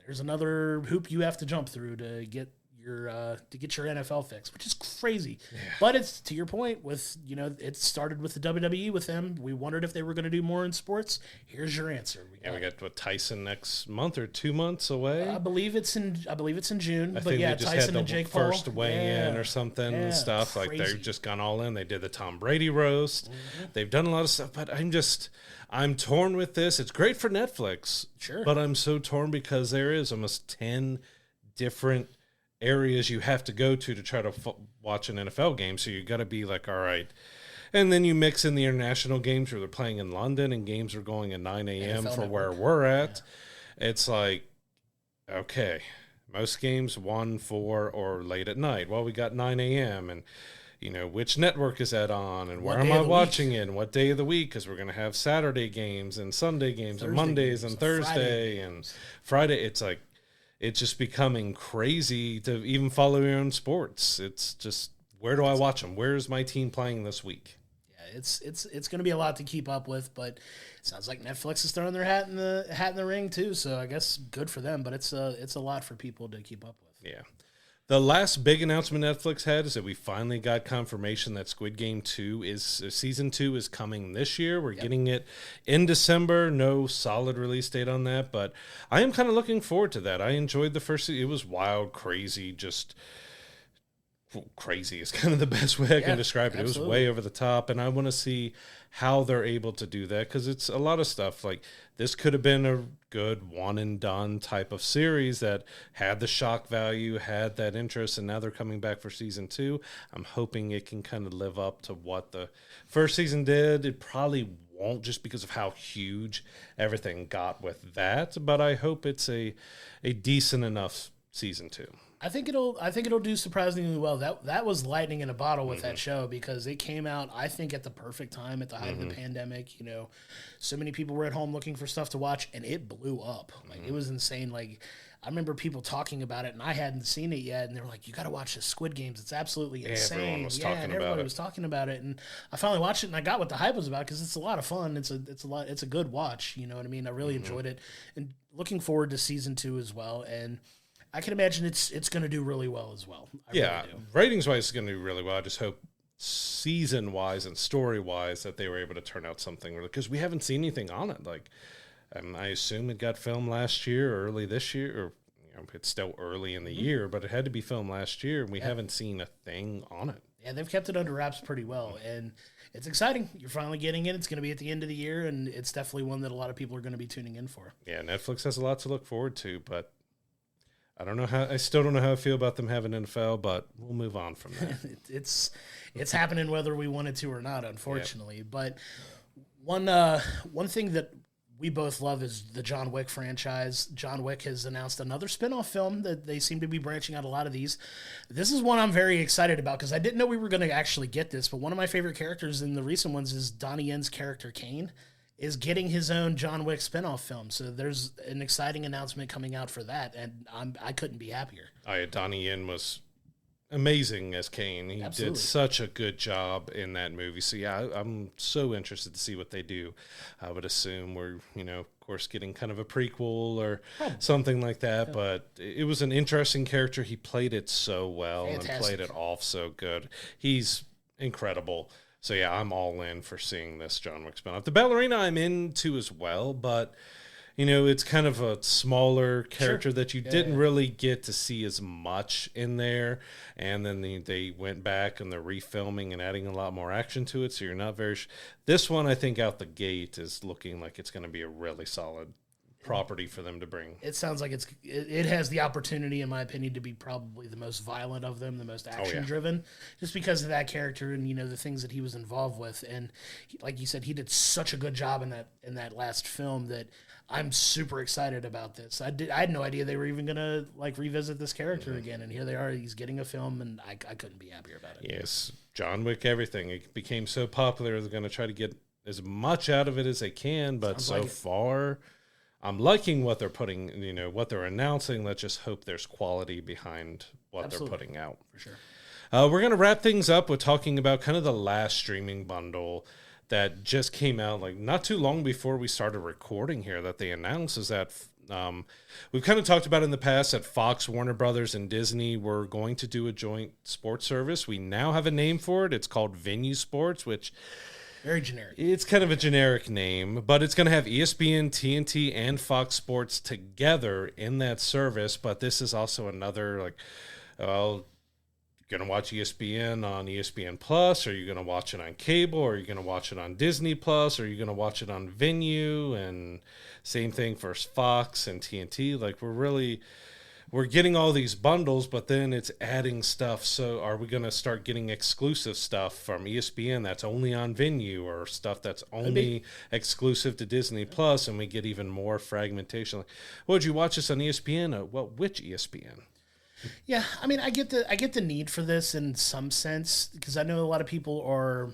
There's another hoop you have to jump through to get your NFL fix, which is crazy. Yeah. But it's, to your point, with, it started with the WWE with them. We wondered if they were going to do more in sports. Here's your answer. We got Tyson next month or 2 months away. I believe it's in June. I think they just Tyson had the and Jake first Paul. weigh-in or something and stuff. Crazy. Like, they've just gone all in. They did the Tom Brady roast. They've done a lot of stuff, but I'm torn with this. It's great for Netflix. Sure. But I'm so torn because there is almost 10 different areas you have to go to try to watch an NFL game. So you got to be like, all right. And then you mix in the international games where they're playing in London and games are going at 9 a.m. for Network. Where we're at. Yeah. It's like, okay, most games 1, 4, or late at night. Well, we got 9 a.m. and, which network is that on and where am I watching it and what day of the week? Because we're going to have Saturday games and Sunday games and Mondays and Thursday and Friday. It's like, it's just becoming crazy to even follow your own sports. It's just, where do I watch them? Where's my team playing this week? Yeah, it's going to be a lot to keep up with, but it sounds like Netflix is throwing their hat in the ring too. So I guess good for them, but it's a lot for people to keep up with. Yeah. The last big announcement Netflix had is that we finally got confirmation that Squid Game 2 season 2 is coming this year. We're getting it in December. No solid release date on that, but I am kind of looking forward to that. I enjoyed the first season. It was wild, crazy, just crazy is kind of the best way I can describe it. Absolutely. It was way over the top, and I want to see how they're able to do that because it's a lot of stuff. Like, this could have been a good one-and-done type of series that had the shock value, had that interest, and now they're coming back for season 2. I'm hoping it can kind of live up to what the first season did. It probably won't just because of how huge everything got with that, but I hope it's a decent enough season 2. I think it'll do surprisingly well. That was lightning in a bottle with that show because it came out, I think, at the perfect time at the height of the pandemic. So many people were at home looking for stuff to watch, and it blew up. Like, it was insane. Like, I remember people talking about it, and I hadn't seen it yet, and they were like, "You got to watch the Squid Games. It's absolutely insane." Everyone was talking about it. Everybody was talking about it, and I finally watched it, and I got what the hype was about because it's a lot of fun. It's a good watch. You know what I mean? I really enjoyed it, and looking forward to season 2 as well. And I can imagine it's going to do really well as well. Really ratings-wise, it's going to do really well. I just hope season-wise and story-wise that they were able to turn out something really, because we haven't seen anything on it. Like, I assume it got filmed last year or early this year, or it's still early in the year, but it had to be filmed last year, and we haven't seen a thing on it. Yeah, they've kept it under wraps pretty well, and it's exciting. You're finally getting it. It's going to be at the end of the year, and it's definitely one that a lot of people are going to be tuning in for. Yeah, Netflix has a lot to look forward to, but I still don't know how I feel about them having NFL, but we'll move on from that. It's happening whether we wanted to or not, unfortunately. Yep. But one thing that we both love is the John Wick franchise. John Wick has announced another spinoff film that they seem to be branching out a lot of these. This is one I'm very excited about because I didn't know we were going to actually get this, but one of my favorite characters in the recent ones is Donnie Yen's character Kane is getting his own John Wick spinoff film. So there's an exciting announcement coming out for that, and I couldn't be happier. Donnie Yen was amazing as Kane. He did such a good job in that movie. So yeah, I'm so interested to see what they do. I would assume we're, of course, getting kind of a prequel or something like that, but it was an interesting character. He played it so well. Fantastic. And played it off so good. He's incredible. So yeah, I'm all in for seeing this John Wick spinoff. The ballerina I'm into as well, but it's kind of a smaller character that you didn't really get to see as much in there. And then they went back and they're refilming and adding a lot more action to it. So you're not very this one, I think, out the gate is looking like it's going to be a really solid property for them to bring. It sounds like it has the opportunity, in my opinion, to be probably the most violent of them, the most action driven, just because of that character and the things that he was involved with. And like you said, he did such a good job in that last film that I'm super excited about this. I had no idea they were even gonna revisit this character again, and here they are. He's getting a film, and I couldn't be happier about it. Yes, John Wick, everything. It became so popular. They're gonna try to get as much out of it as they can, but far, I'm liking what they're putting, what they're announcing. Let's just hope there's quality behind what they're putting out. For sure. We're going to wrap things up with talking about kind of the last streaming bundle that just came out not too long before we started recording here that they announced is that We've kind of talked about in the past that Fox, Warner Brothers, and Disney were going to do a joint sports service. We now have a name for it. It's called Venue Sports, which very generic. It's kind of a generic name, but it's going to have ESPN, TNT, and Fox Sports together in that service. But this is also another, like, well, you're going to watch ESPN on ESPN Plus, or you're going to watch it on cable, or you're going to watch it on Disney Plus, or you're going to watch it on Venue, and same thing for Fox and TNT. Like, we're getting all these bundles, but then it's adding stuff. So are we going to start getting exclusive stuff from ESPN that's only on Venue, or stuff that's only exclusive to Disney Plus, and we get even more fragmentation? Like, well, did you watch this on ESPN? Well, which ESPN? Yeah, I mean, I get the need for this in some sense, because I know a lot of people are,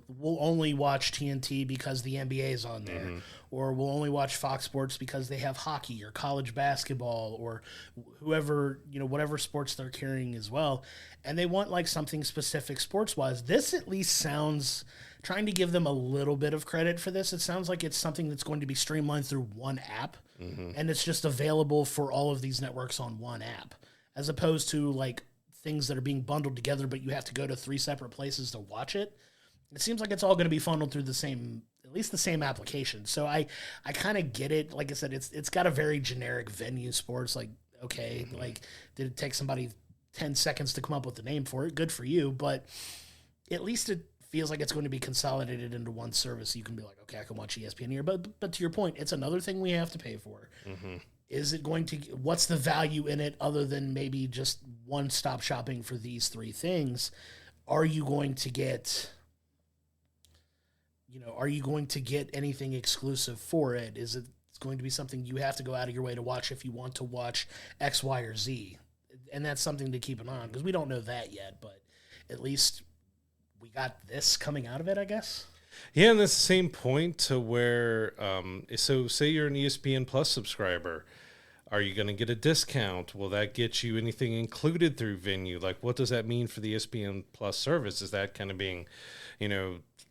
will only watch TNT because the NBA is on there, or will only watch Fox Sports because they have hockey or college basketball or whoever, whatever sports they're carrying as well, and they want like something specific sports-wise. This at least sounds, trying to give them a little bit of credit for this, it sounds like it's something that's going to be streamlined through one app, and it's just available for all of these networks on one app, as opposed to like things that are being bundled together, but you have to go to 3 separate places to watch it. It seems like it's all going to be funneled through at least the same application. So I kind of get it. Like I said, it's got a very generic Venue Sports. Like, okay, like, did it take somebody 10 seconds to come up with the name for it? Good for you. But at least it feels like it's going to be consolidated into one service. So you can be like, okay, I can watch ESPN here. But to your point, it's another thing we have to pay for. Is it going to, what's the value in it other than maybe just one-stop shopping for these 3 things? Are you going to get anything exclusive for it? Is it going to be something you have to go out of your way to watch if you want to watch X, Y, or Z? And that's something to keep an eye on, because we don't know that yet, but at least we got this coming out of it, I guess. Yeah, and that's the same point to where, so say you're an ESPN Plus subscriber. Are you going to get a discount? Will that get you anything included through Venue? Like, what does that mean for the ESPN Plus service? Is that kind of being,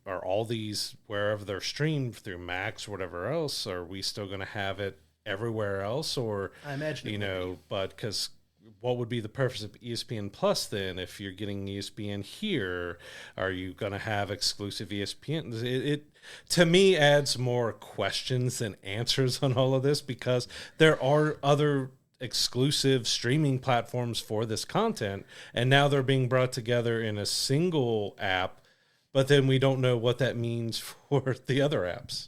are all these, wherever they're streamed through Max or whatever else, are we still going to have it everywhere else? Or, I imagine, but because what would be the purpose of ESPN Plus then? If you're getting ESPN here, are you going to have exclusive ESPN? It to me adds more questions than answers on all of this, because there are other exclusive streaming platforms for this content, and now they're being brought together in a single app, but then we don't know what that means for the other apps.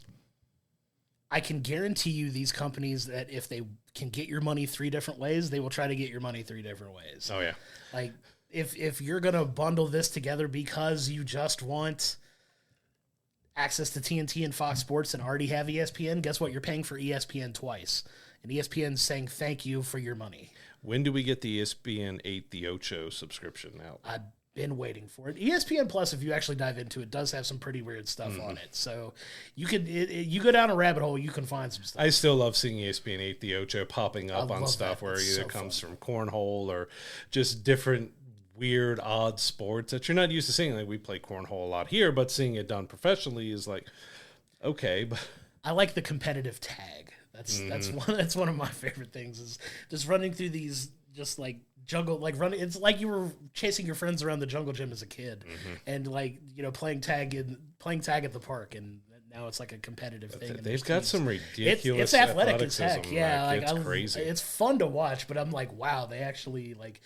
I can guarantee you these companies that if they can get your money 3 different ways, they will try to get your money 3 different ways. Oh, yeah. Like, if you're going to bundle this together because you just want access to TNT and Fox Sports and already have ESPN, guess what? You're paying for ESPN twice. And ESPN's saying thank you for your money. When do we get the ESPN 8 The Ocho subscription out? I've been waiting for it. ESPN Plus, if you actually dive into it, does have some pretty weird stuff on it. So you you go down a rabbit hole, you can find some stuff. I still love seeing ESPN 8 The Ocho popping up on stuff where it either comes from cornhole or just different weird, odd sports that you're not used to seeing. Like, we play cornhole a lot here, but seeing it done professionally is like, okay. But I like the competitive tag. That's one of my favorite things, is just running through these just like jungle, like running. It's like you were chasing your friends around the jungle gym as a kid, and like, playing tag at the park, and now it's like a competitive thing. They've got some ridiculous. It's athletic as heck. Yeah, like it's crazy. It's fun to watch, but I'm like, wow, they actually like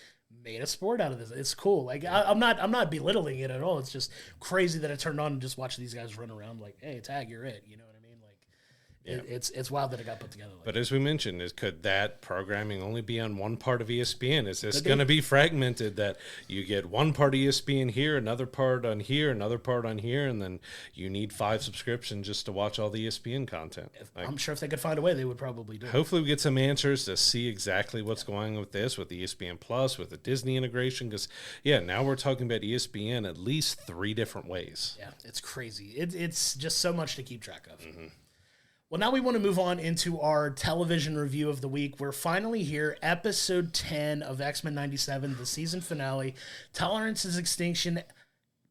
made a sport out of this. It's cool. Like, I'm not belittling it at all. It's just crazy that I turned on and just watched these guys run around like, hey, tag, you're it. You know what I mean? Like, yeah. It's wild that it got put together. But as we mentioned, could that programming only be on one part of ESPN? Is this going to be fragmented, that you get one part of ESPN here, another part on here, another part on here, and then you need 5 subscriptions just to watch all the ESPN content? I'm sure if they could find a way, they would probably do it. Hopefully we get some answers to see exactly what's going on with this, with the ESPN Plus, with the Disney integration, because, now we're talking about ESPN at least 3 different ways. Yeah, it's crazy. It's just so much to keep track of. Well, now we want to move on into our television review of the week. We're finally here, episode 10 of X-Men 97, the season finale, Tolerance is Extinction,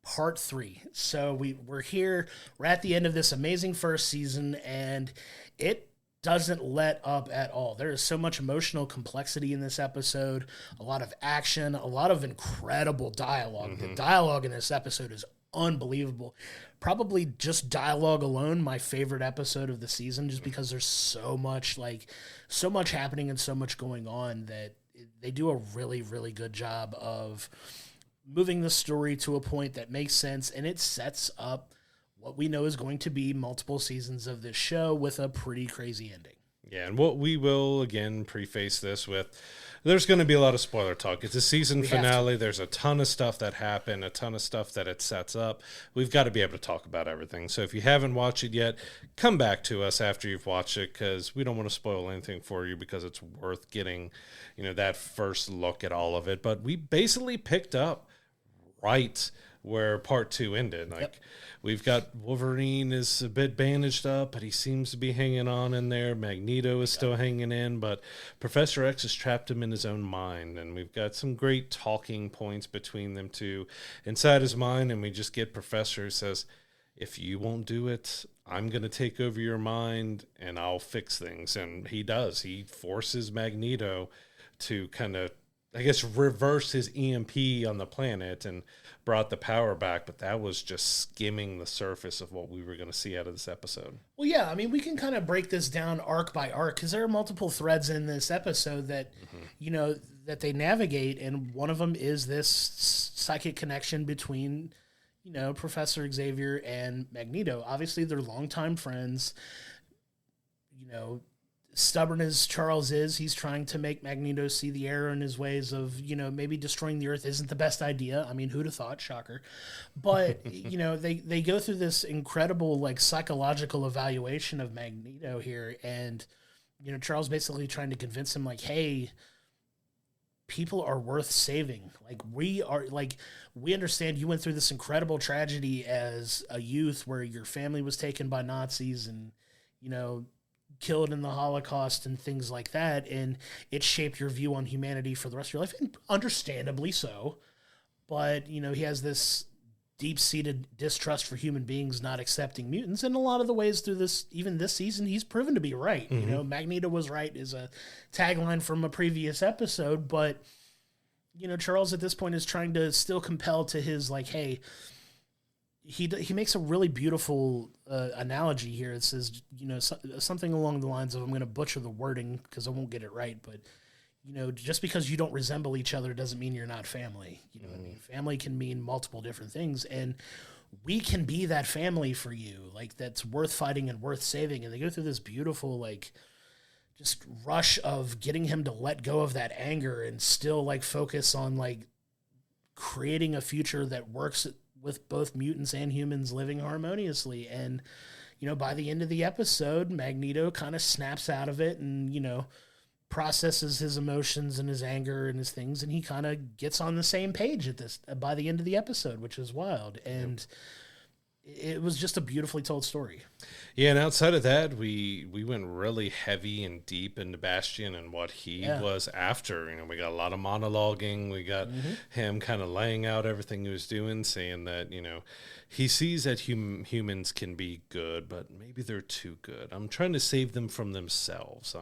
part 3. So we're here. We're at the end of this amazing first season, and it doesn't let up at all. There is so much emotional complexity in this episode, a lot of action, a lot of incredible dialogue. The dialogue in this episode is unbelievable. Probably just dialogue alone, my favorite episode of the season, just because there's so much happening and so much going on that they do a really, really good job of moving the story to a point that makes sense, and it sets up what we know is going to be multiple seasons of this show with a pretty crazy ending. Yeah, and what we will, again, preface this with, there's going to be a lot of spoiler talk. It's a season finale. There's a ton of stuff that happened, a ton of stuff that it sets up. We've got to be able to talk about everything. So if you haven't watched it yet, come back to us after you've watched it, because we don't want to spoil anything for you, because it's worth getting, that first look at all of it. But we basically picked up right where part 2 ended. We've got Wolverine is a bit bandaged up, but he seems to be hanging on in there. Magneto is still hanging in, but Professor X has trapped him in his own mind, and we've got some great talking points between them two inside his mind, and we just get Professor who says, if you won't do it, I'm going to take over your mind, and I'll fix things. And he does. He forces Magneto to kind of, I guess, reverse his EMP on the planet and brought the power back, but that was just skimming the surface of what we were going to see out of this episode. Well, yeah, I mean, we can kind of break this down arc by arc, because there are multiple threads in this episode that, that they navigate, and one of them is this psychic connection between, Professor Xavier and Magneto. Obviously, they're longtime friends. Stubborn as Charles is, he's trying to make Magneto see the error in his ways of, maybe destroying the Earth isn't the best idea. I mean, who'd have thought? Shocker. But, they go through this incredible, psychological evaluation of Magneto here. And, Charles basically trying to convince him, hey, people are worth saving. We understand you went through this incredible tragedy as a youth where your family was taken by Nazis and, killed in the Holocaust and things like that, and it shaped your view on humanity for the rest of your life, and understandably so. But, he has this deep-seated distrust for human beings not accepting mutants, and a lot of the ways through this, even this season, he's proven to be right. Magneto was right is a tagline from a previous episode, but, Charles at this point is trying to still compel to his, hey, he makes a really beautiful analogy here. It says, something along the lines of, I'm going to butcher the wording because I won't get it right, but, just because you don't resemble each other doesn't mean you're not family. What I mean? Family can mean multiple different things, and we can be that family for you, that's worth fighting and worth saving. And they go through this beautiful, just rush of getting him to let go of that anger and still, focus on, creating a future that works with both mutants and humans living harmoniously. And, by the end of the episode, Magneto kind of snaps out of it and, processes his emotions and his anger and his things, and he kind of gets on the same page by the end of the episode, which is wild. And it was just a beautifully told story. Yeah, and outside of that, we went really heavy and deep into Bastion and what he was after. We got a lot of monologuing. We got him kind of laying out everything he was doing, saying that, he sees that humans can be good, but maybe they're too good. I'm trying to save them from themselves.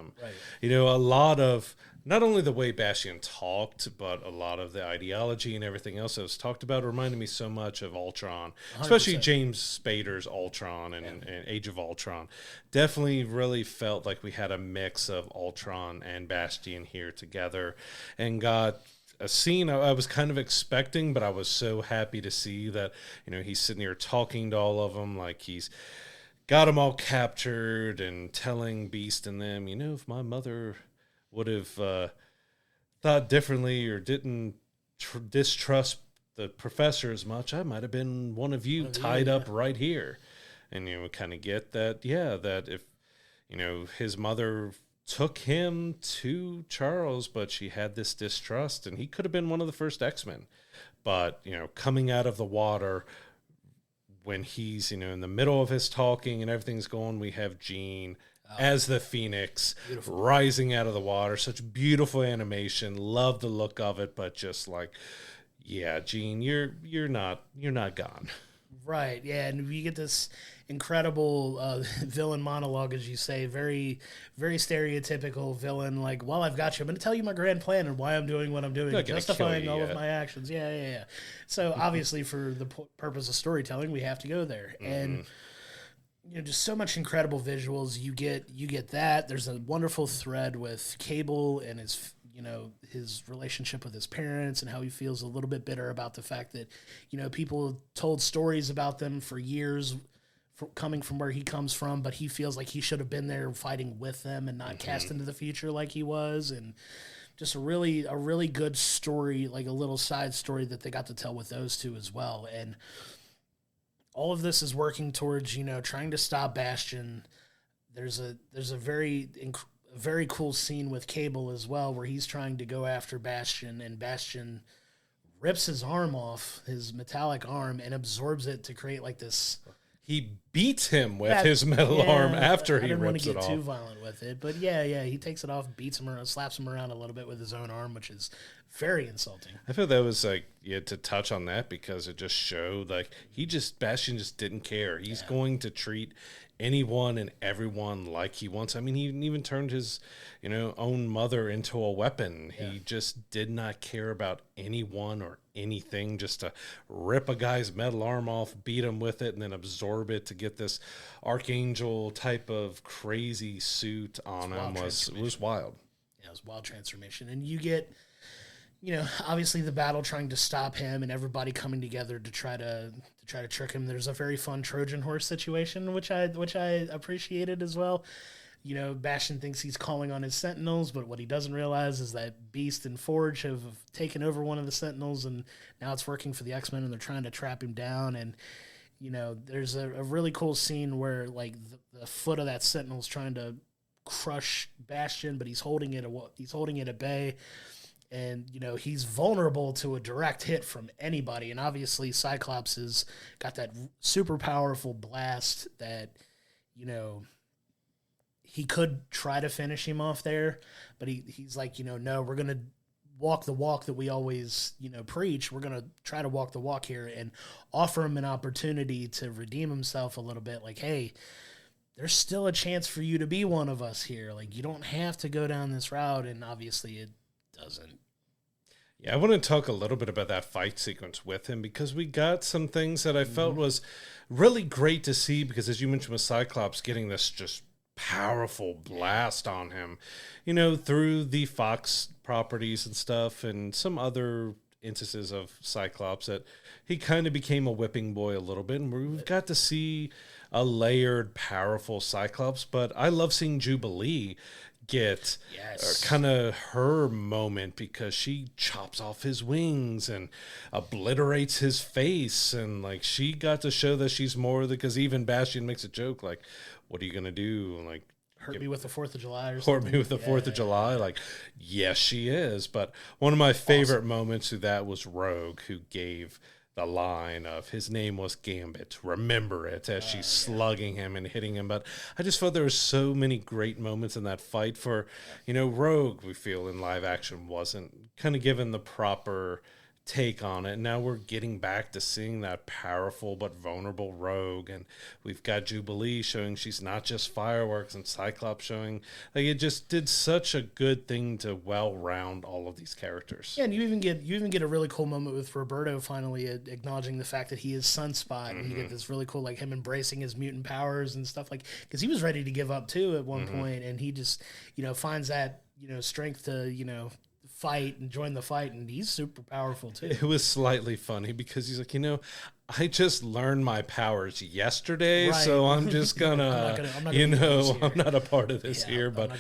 A lot of, not only the way Bastion talked, but a lot of the ideology and everything else that was talked about reminded me so much of Ultron, 100%. Especially James Spader's Ultron and Age of Ultron. Definitely really felt like we had a mix of Ultron and Bastion here together, and got a scene I was kind of expecting, but I was so happy to see that, he's sitting here talking to all of them, he's got them all captured and telling Beast and them, if my mother would have thought differently or didn't distrust the professor as much, I might have been one of you tied up right here. And we kind of get that, that if, his mother took him to Charles, but she had this distrust, and he could have been one of the first X-Men. But, coming out of the water when he's, in the middle of his talking and everything's going, we have Jean as the Phoenix rising out of the water. Such beautiful animation. Love the look of it, but just Jean, you're not gone. Right. Yeah. And we get this incredible villain monologue, as you say. Very, very stereotypical villain. Like, while I've got you, I'm going to tell you my grand plan and why I'm doing what I'm doing, justifying all of my actions. Yeah. So obviously, for the purpose of storytelling, we have to go there. And just so much incredible visuals. You get that. There's a wonderful thread with Cable and his relationship with his parents and how he feels a little bit bitter about the fact that, people told stories about them for years coming from where he comes from, but he feels like he should have been there fighting with them and not cast into the future like he was. And just a really good story, like a little side story that they got to tell with those two as well. And all of this is working towards, trying to stop Bastion. There's a very cool scene with Cable as well, where he's trying to go after Bastion, and Bastion rips his arm off, his metallic arm, and absorbs it to create like this. He beats him with his metal arm after he rips it off. I didn't want to get too violent with it, but he takes it off, beats him around, slaps him around a little bit with his own arm, which is very insulting. I feel that was to touch on that, because it just showed Bastion just didn't care. He's going to treat anyone and everyone like he wants. I mean, he even turned his, own mother into a weapon. Yeah. He just did not care about anyone or anything, just to rip a guy's metal arm off, beat him with it, and then absorb it to get this Archangel type of crazy suit on him. It was wild. Yeah, it was wild transformation. And you get, obviously the battle trying to stop him and everybody coming together to try to trick him. There's a very fun Trojan horse situation, which I appreciated as well. Bastion thinks he's calling on his Sentinels, but what he doesn't realize is that Beast and Forge have taken over one of the Sentinels, and now it's working for the X-Men, and they're trying to trap him down. And there's a really cool scene where the foot of that Sentinel's trying to crush Bastion, but he's holding it at bay. And, he's vulnerable to a direct hit from anybody. And obviously Cyclops has got that super powerful blast that, he could try to finish him off there. But he's like, no, we're going to walk the walk that we always, preach. We're going to try to walk the walk here and offer him an opportunity to redeem himself a little bit. Like, hey, there's still a chance for you to be one of us here. Like, you don't have to go down this route. And obviously it doesn't. Yeah, I want to talk a little bit about that fight sequence with him, because we got some things that I felt was really great to see, because as you mentioned with Cyclops getting this just powerful blast on him, through the Fox properties and stuff and some other instances of Cyclops, that he kind of became a whipping boy a little bit, and we've got to see a layered, powerful Cyclops. But I love seeing Jubilee get kind of her moment, because she chops off his wings and obliterates his face, and she got to show that she's more because even Bastion makes a joke like, what are you gonna do, hurt me with the 4th of July or something? Hurt me with the 4th of July. Yes, she is. But one of my favorite moments to that was Rogue, who gave the line of, his name was Gambit, remember it, as she's slugging him and hitting him. But I just felt there were so many great moments in that fight. For Rogue, we feel in live action wasn't kind of given the proper take on it. Now we're getting back to seeing that powerful but vulnerable Rogue, and we've got Jubilee showing she's not just fireworks, and Cyclops showing it just did such a good thing to well round all of these characters. Yeah, and you even get a really cool moment with Roberto finally acknowledging the fact that he is Sunspot, and you get this really cool him embracing his mutant powers and stuff, because he was ready to give up too at one point, and he just finds that strength to fight and join the fight, and he's super powerful too. It was slightly funny because he's like, I just learned my powers yesterday, so I'm just gonna, I'm not a part of this here. But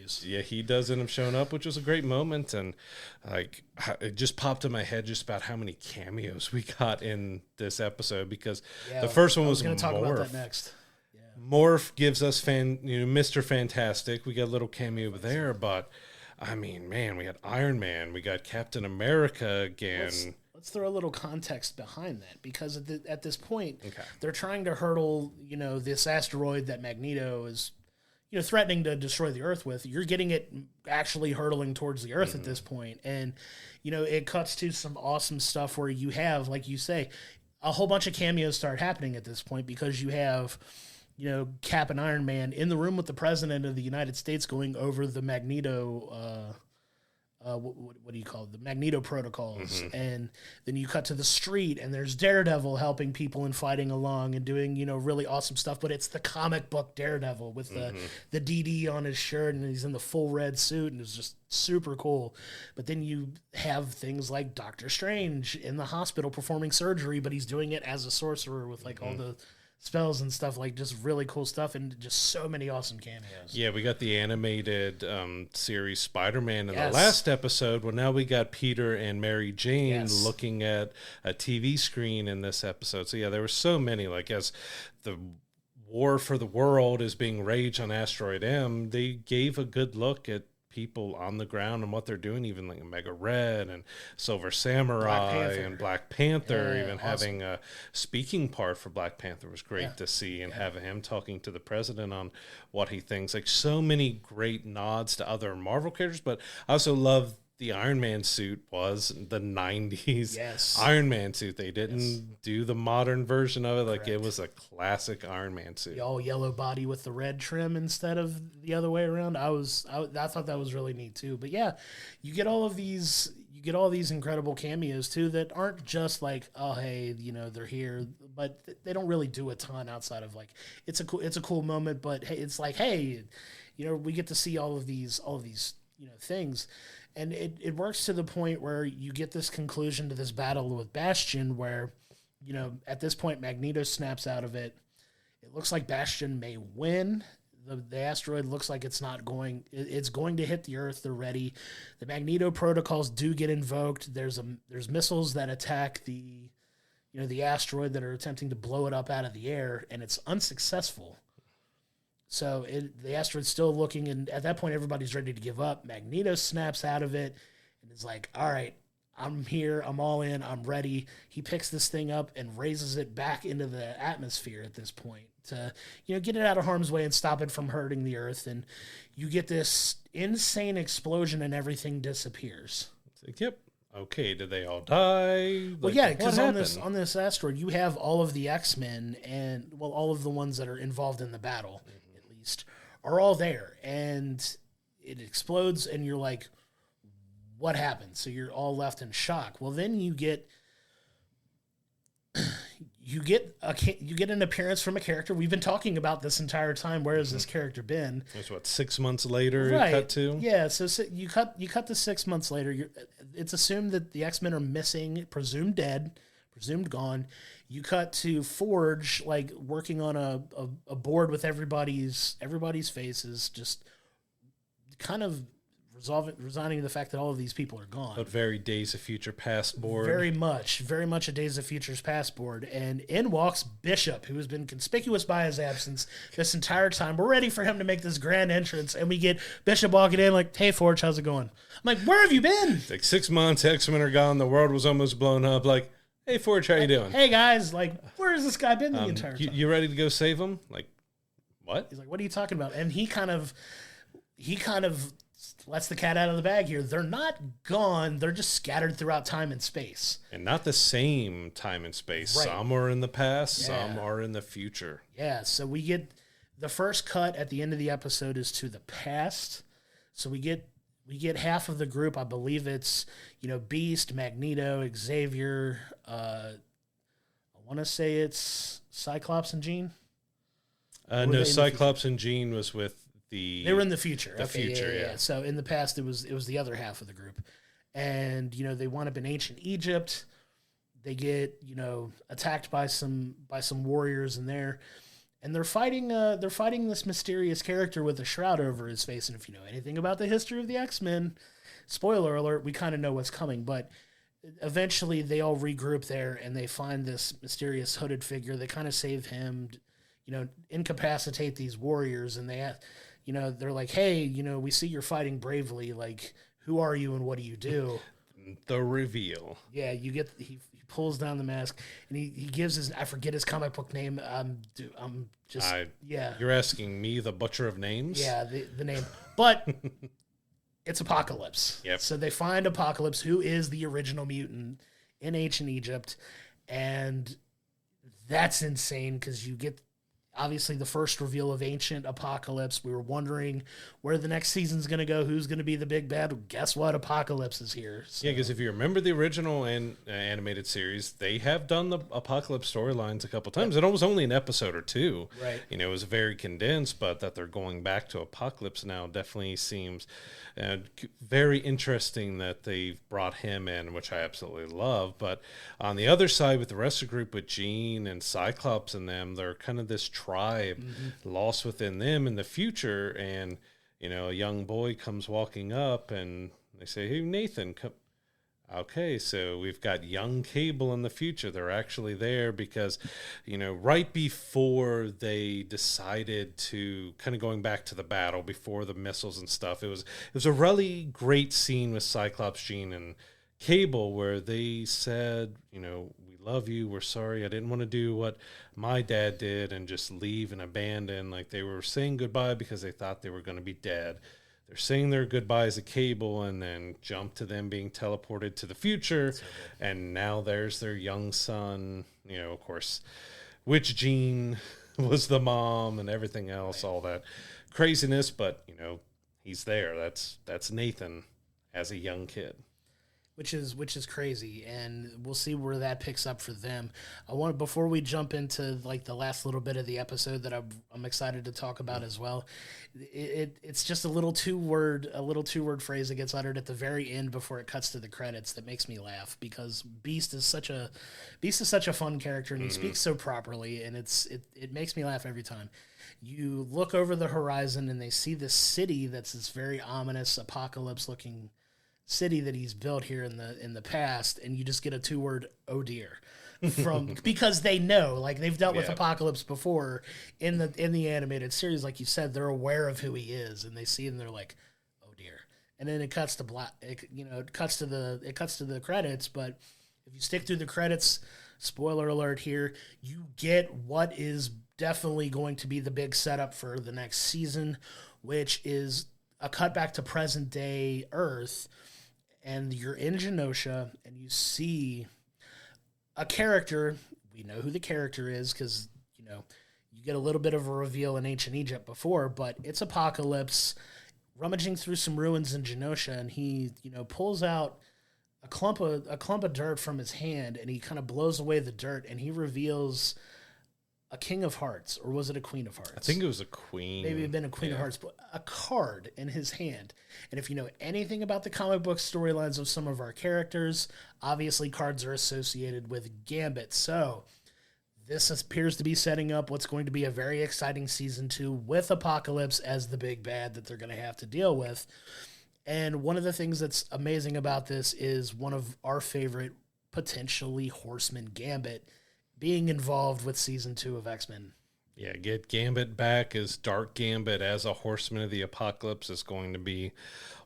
he does end up showing up, which was a great moment, and it just popped in my head just about how many cameos we got in this episode, because the first one was going to talk about that next. Morph gives us Mr. Fantastic. We got a little cameo there, but I mean, man, we had Iron Man, we got Captain America again. Let's throw a little context behind that, because at this point, they're trying to hurdle, this asteroid that Magneto is, threatening to destroy the Earth with. You're getting it actually hurtling towards the Earth at this point. And, it cuts to some awesome stuff where you have, like you say, a whole bunch of cameos start happening at this point because you have, Cap and Iron Man in the room with the president of the United States going over the Magneto, what do you call it? The Magneto protocols. And then you cut to the street and there's Daredevil helping people and fighting along and doing, really awesome stuff. But it's the comic book Daredevil with the DD on his shirt and he's in the full red suit and it's just super cool. But then you have things like Doctor Strange in the hospital performing surgery, but he's doing it as a sorcerer with like all the spells and stuff, like just really cool stuff and just so many awesome cameos. Yeah, we got the animated series Spider-Man in the last episode. Well, now we got Peter and Mary Jane looking at a TV screen in this episode. So yeah, there were so many, like as the war for the world is being raged on Asteroid M, they gave a good look at people on the ground and what they're doing, even like Mega Red and Silver Samurai and Black Panther, even having a speaking part for Black Panther was great to see, and having him talking to the president on what he thinks. Like so many great nods to other Marvel characters, but I also love the Iron Man suit was the 90s Iron Man suit. They didn't do the modern version of it. Like it was a classic Iron Man suit. The all yellow body with the red trim instead of the other way around. I thought that was really neat too. But yeah, you get all these incredible cameos too that aren't just like, oh hey, they're here, but they don't really do a ton outside of like it's a cool moment, but hey, it's like, hey, we get to see all of these things. And it works to the point where you get this conclusion to this battle with Bastion where, at this point, Magneto snaps out of it. It looks like Bastion may win. The asteroid looks like it's going to hit the Earth. They're ready. The Magneto protocols do get invoked. There's missiles that attack the asteroid that are attempting to blow it up out of the air, and it's unsuccessful. So the asteroid's still looking, and at that point, everybody's ready to give up. Magneto snaps out of it and is like, all right, I'm here. I'm all in. I'm ready. He picks this thing up and raises it back into the atmosphere at this point to, get it out of harm's way and stop it from hurting the Earth. And you get this insane explosion and everything disappears. It's like, yep. Okay, did they all die? Well, yeah, because on this asteroid, you have all of the X-Men and, all of the ones that are involved in the battle, at least, are all there. And it explodes, and you're like, what happened? So you're all left in shock. Well, then you get an appearance from a character we've been talking about this entire time. Where has this character been? It's 6 months later. Right. Cut to. Yeah. So you cut to 6 months later. It's assumed that the X-Men are missing, presumed dead, presumed gone. You cut to Forge working on a board with everybody's faces, just kind of resigning to the fact that all of these people are gone. But very Days of Future Past board. Very much a Days of Future's Past board. And in walks Bishop, who has been conspicuous by his absence this entire time. We're ready for him to make this grand entrance, and we get Bishop walking in like, hey, Forge, how's it going? I'm like, where have you been? It's like 6 months, X-Men are gone, the world was almost blown up. Like, hey, Forge, how you doing? Hey, guys, where has this guy been the entire time? You ready to go save him? Like, what? He's like, what are you talking about? And he kind of lets the cat out of the bag here. They're not gone. They're just scattered throughout time and space. And not the same time and space. Right. Some are in the past, some are in the future. Yeah, so we get the first cut at the end of the episode is to the past. So we get half of the group. I believe it's, Beast, Magneto, Xavier. I want to say it's Cyclops and Jean. No, Cyclops and Jean was with they were in the future. Yeah. So in the past, it was the other half of the group, and they wind up in ancient Egypt. They get attacked by some warriors in there, and they're fighting this mysterious character with a shroud over his face. And if you know anything about the history of the X-Men, spoiler alert, we kind of know what's coming. But eventually, they all regroup there, and they find this mysterious hooded figure. They kind of save him, incapacitate these warriors, and they're like, hey, we see you're fighting bravely. Like, who are you and what do you do? The reveal. Yeah, he pulls down the mask and he gives I forget his comic book name. You're asking me, the butcher of names? Yeah, the name. But it's Apocalypse. Yep. So they find Apocalypse, who is the original mutant in ancient Egypt, and That's insane because you get obviously the first reveal of Ancient Apocalypse. We were wondering where the next season's going to go, who's going to be the big bad. Well, guess what? Apocalypse is here. So. Yeah, because if you remember the original animated series, they have done the Apocalypse storylines a couple times. It was only an episode or two. Right. You know, it was very condensed, but that they're going back to Apocalypse now definitely seems very interesting that they've brought him in, which I absolutely love. But on the other side, with the rest of the group, with Jean and Cyclops and them, they're kind of this tribe lost within them in the future. And, you know, a young boy comes walking up and they say, "Hey, Nathan, come." Okay, so we've got young Cable in the future. They're actually there because, you know, right before they decided to kind of going back to the battle before the missiles and stuff, it was a really great scene with Cyclops, Jean, and Cable where they said, you know, "We love you. We're sorry. I didn't want to do what my dad did and just leave and abandon." Like they were saying goodbye because they thought they were going to be dead. They're saying their goodbyes to Cable and then jump to them being teleported to the future. And now there's their young son, you know, of course, which Jean was the mom and everything else, all that craziness. But, you know, he's there. That's Nathan as a young kid. Which is crazy, and we'll see where that picks up for them. Before we jump into like the last little bit of the episode that I'm excited to talk about as well. It's just a little two word phrase that gets uttered at the very end before it cuts to the credits that makes me laugh because Beast is such a fun character and he speaks so properly, and it makes me laugh every time. You look over the horizon and they see this city that's this very ominous apocalypse looking city that he's built here in the past, and you just get a 2-word "oh dear" from because they know, like they've dealt with Apocalypse before in the animated series. Like you said, they're aware of who he is, and they see him, and they're like, "oh dear." And then it cuts to it cuts to the credits. But if you stick through the credits, spoiler alert here, you get what is definitely going to be the big setup for the next season, which is a cut back to present day Earth. And you're in Genosha, and you see a character. We know who the character is because, you know, you get a little bit of a reveal in Ancient Egypt before, but it's Apocalypse rummaging through some ruins in Genosha, and he, you know, pulls out a clump of dirt from his hand, and he kind of blows away the dirt, and he reveals a King of Hearts, or was it a Queen of Hearts? I think it was a Queen. Maybe it'd been a Queen of Hearts, but a card in his hand. And if you know anything about the comic book storylines of some of our characters, obviously cards are associated with Gambit. So this appears to be setting up what's going to be a very exciting season 2 with Apocalypse as the big bad that they're going to have to deal with. And one of the things that's amazing about this is one of our favorite potentially Horseman Gambit being involved with season 2 of X-Men. Yeah, get Gambit back as Dark Gambit as a Horseman of the Apocalypse is going to be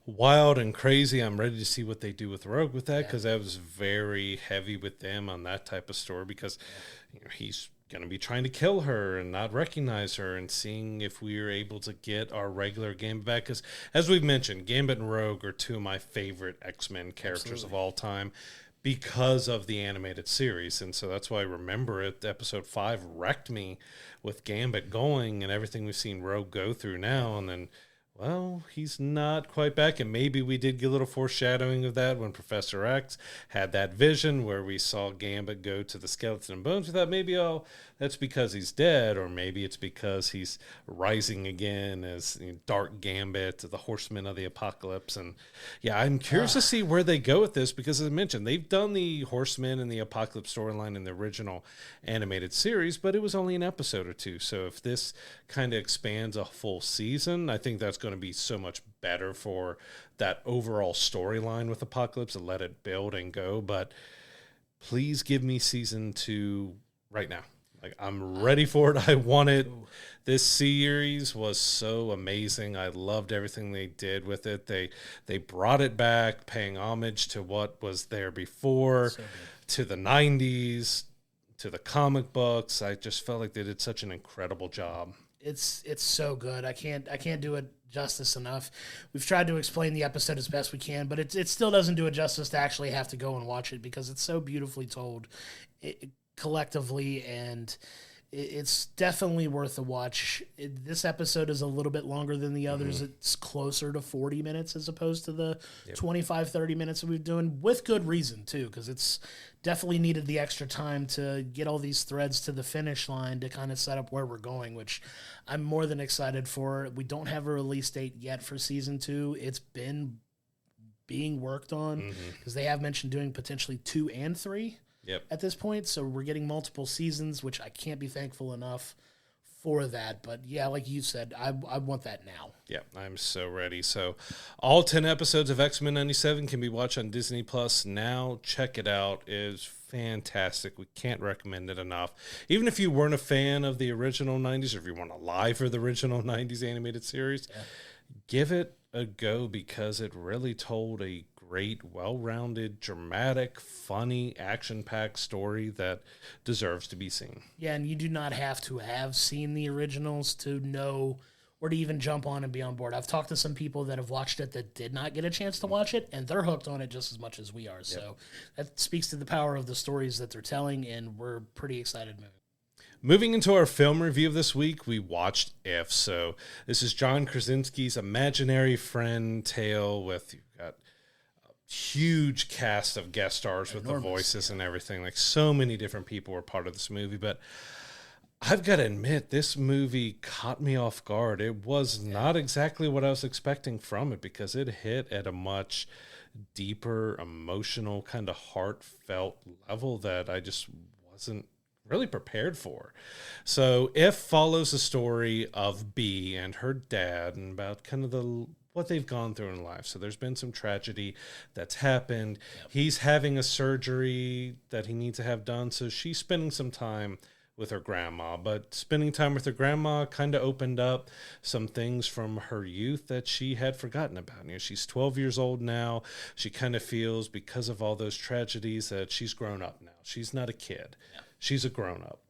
wild and crazy. I'm ready to see what they do with Rogue with that because that was very heavy with them on that type of story because you know, he's going to be trying to kill her and not recognize her and seeing if we are able to get our regular Gambit back. Because as we've mentioned, Gambit and Rogue are two of my favorite X-Men characters of all time, because of the animated series. And so that's why I remember it. Episode 5 wrecked me with Gambit going and everything we've seen Rogue go through now. And then, well, he's not quite back. And maybe we did get a little foreshadowing of that when Professor X had that vision where we saw Gambit go to the skeleton and bones. We thought maybe, that's because he's dead, or maybe it's because he's rising again as Dark Gambit, the Horseman of the Apocalypse. And yeah, I'm curious to see where they go with this because, as I mentioned, they've done the Horseman and the Apocalypse storyline in the original animated series, but it was only an episode or two. So if this kind of expands a full season, I think that's going to be so much better for that overall storyline with Apocalypse and let it build and go. But please give me season 2 right now. Like, I'm ready for it. I want it. This series was so amazing. I loved everything they did with it. They brought it back, paying homage to what was there before, to the 90s, to the comic books. I just felt like they did such an incredible job. It's so good. I can't do it justice enough. We've tried to explain the episode as best we can, but it still doesn't do it justice to actually have to go and watch it because it's so beautifully told. collectively, and it's definitely worth a watch. This episode is a little bit longer than the others. It's closer to 40 minutes as opposed to the 25, 30 minutes that we've doing, with good reason, too, because it's definitely needed the extra time to get all these threads to the finish line to kind of set up where we're going, which I'm more than excited for. We don't have a release date yet for season 2. It's been being worked on because they have mentioned doing potentially 2 and 3. At this point, so we're getting multiple seasons, which I can't be thankful enough for that. But yeah, like you said, I want that now. Yeah, I'm so ready. So all 10 episodes of X-Men 97 can be watched on Disney Plus now. Check it out. It is fantastic. We can't recommend it enough. Even if you weren't a fan of the original 90s, or if you weren't alive for the original 90s animated series, give it a go, because it really told a great, well-rounded, dramatic, funny, action-packed story that deserves to be seen. Yeah, and you do not have to have seen the originals to know or to even jump on and be on board. I've talked to some people that have watched it that did not get a chance to watch it, and they're hooked on it just as much as we are. So that speaks to the power of the stories that they're telling, and we're pretty excited Moving into our film review of this week, we watched If. So this is John Krasinski's imaginary friend tale with, you've got huge cast of guest stars with the voices and everything. Like, so many different people were part of this movie, but I've got to admit, this movie caught me off guard. It was not exactly what I was expecting from it, because it hit at a much deeper, emotional, kind of heartfelt level that I just wasn't really prepared for. So If follows the story of Bee and her dad, and about kind of what they've gone through in life. So there's been some tragedy that's happened. He's having a surgery that he needs to have done, so she's spending some time with her grandma. But spending time with her grandma kind of opened up some things from her youth that she had forgotten about. You know, she's 12 years old now. She kind of feels, because of all those tragedies, that she's grown up now. She's not a kid. She's a grown-up.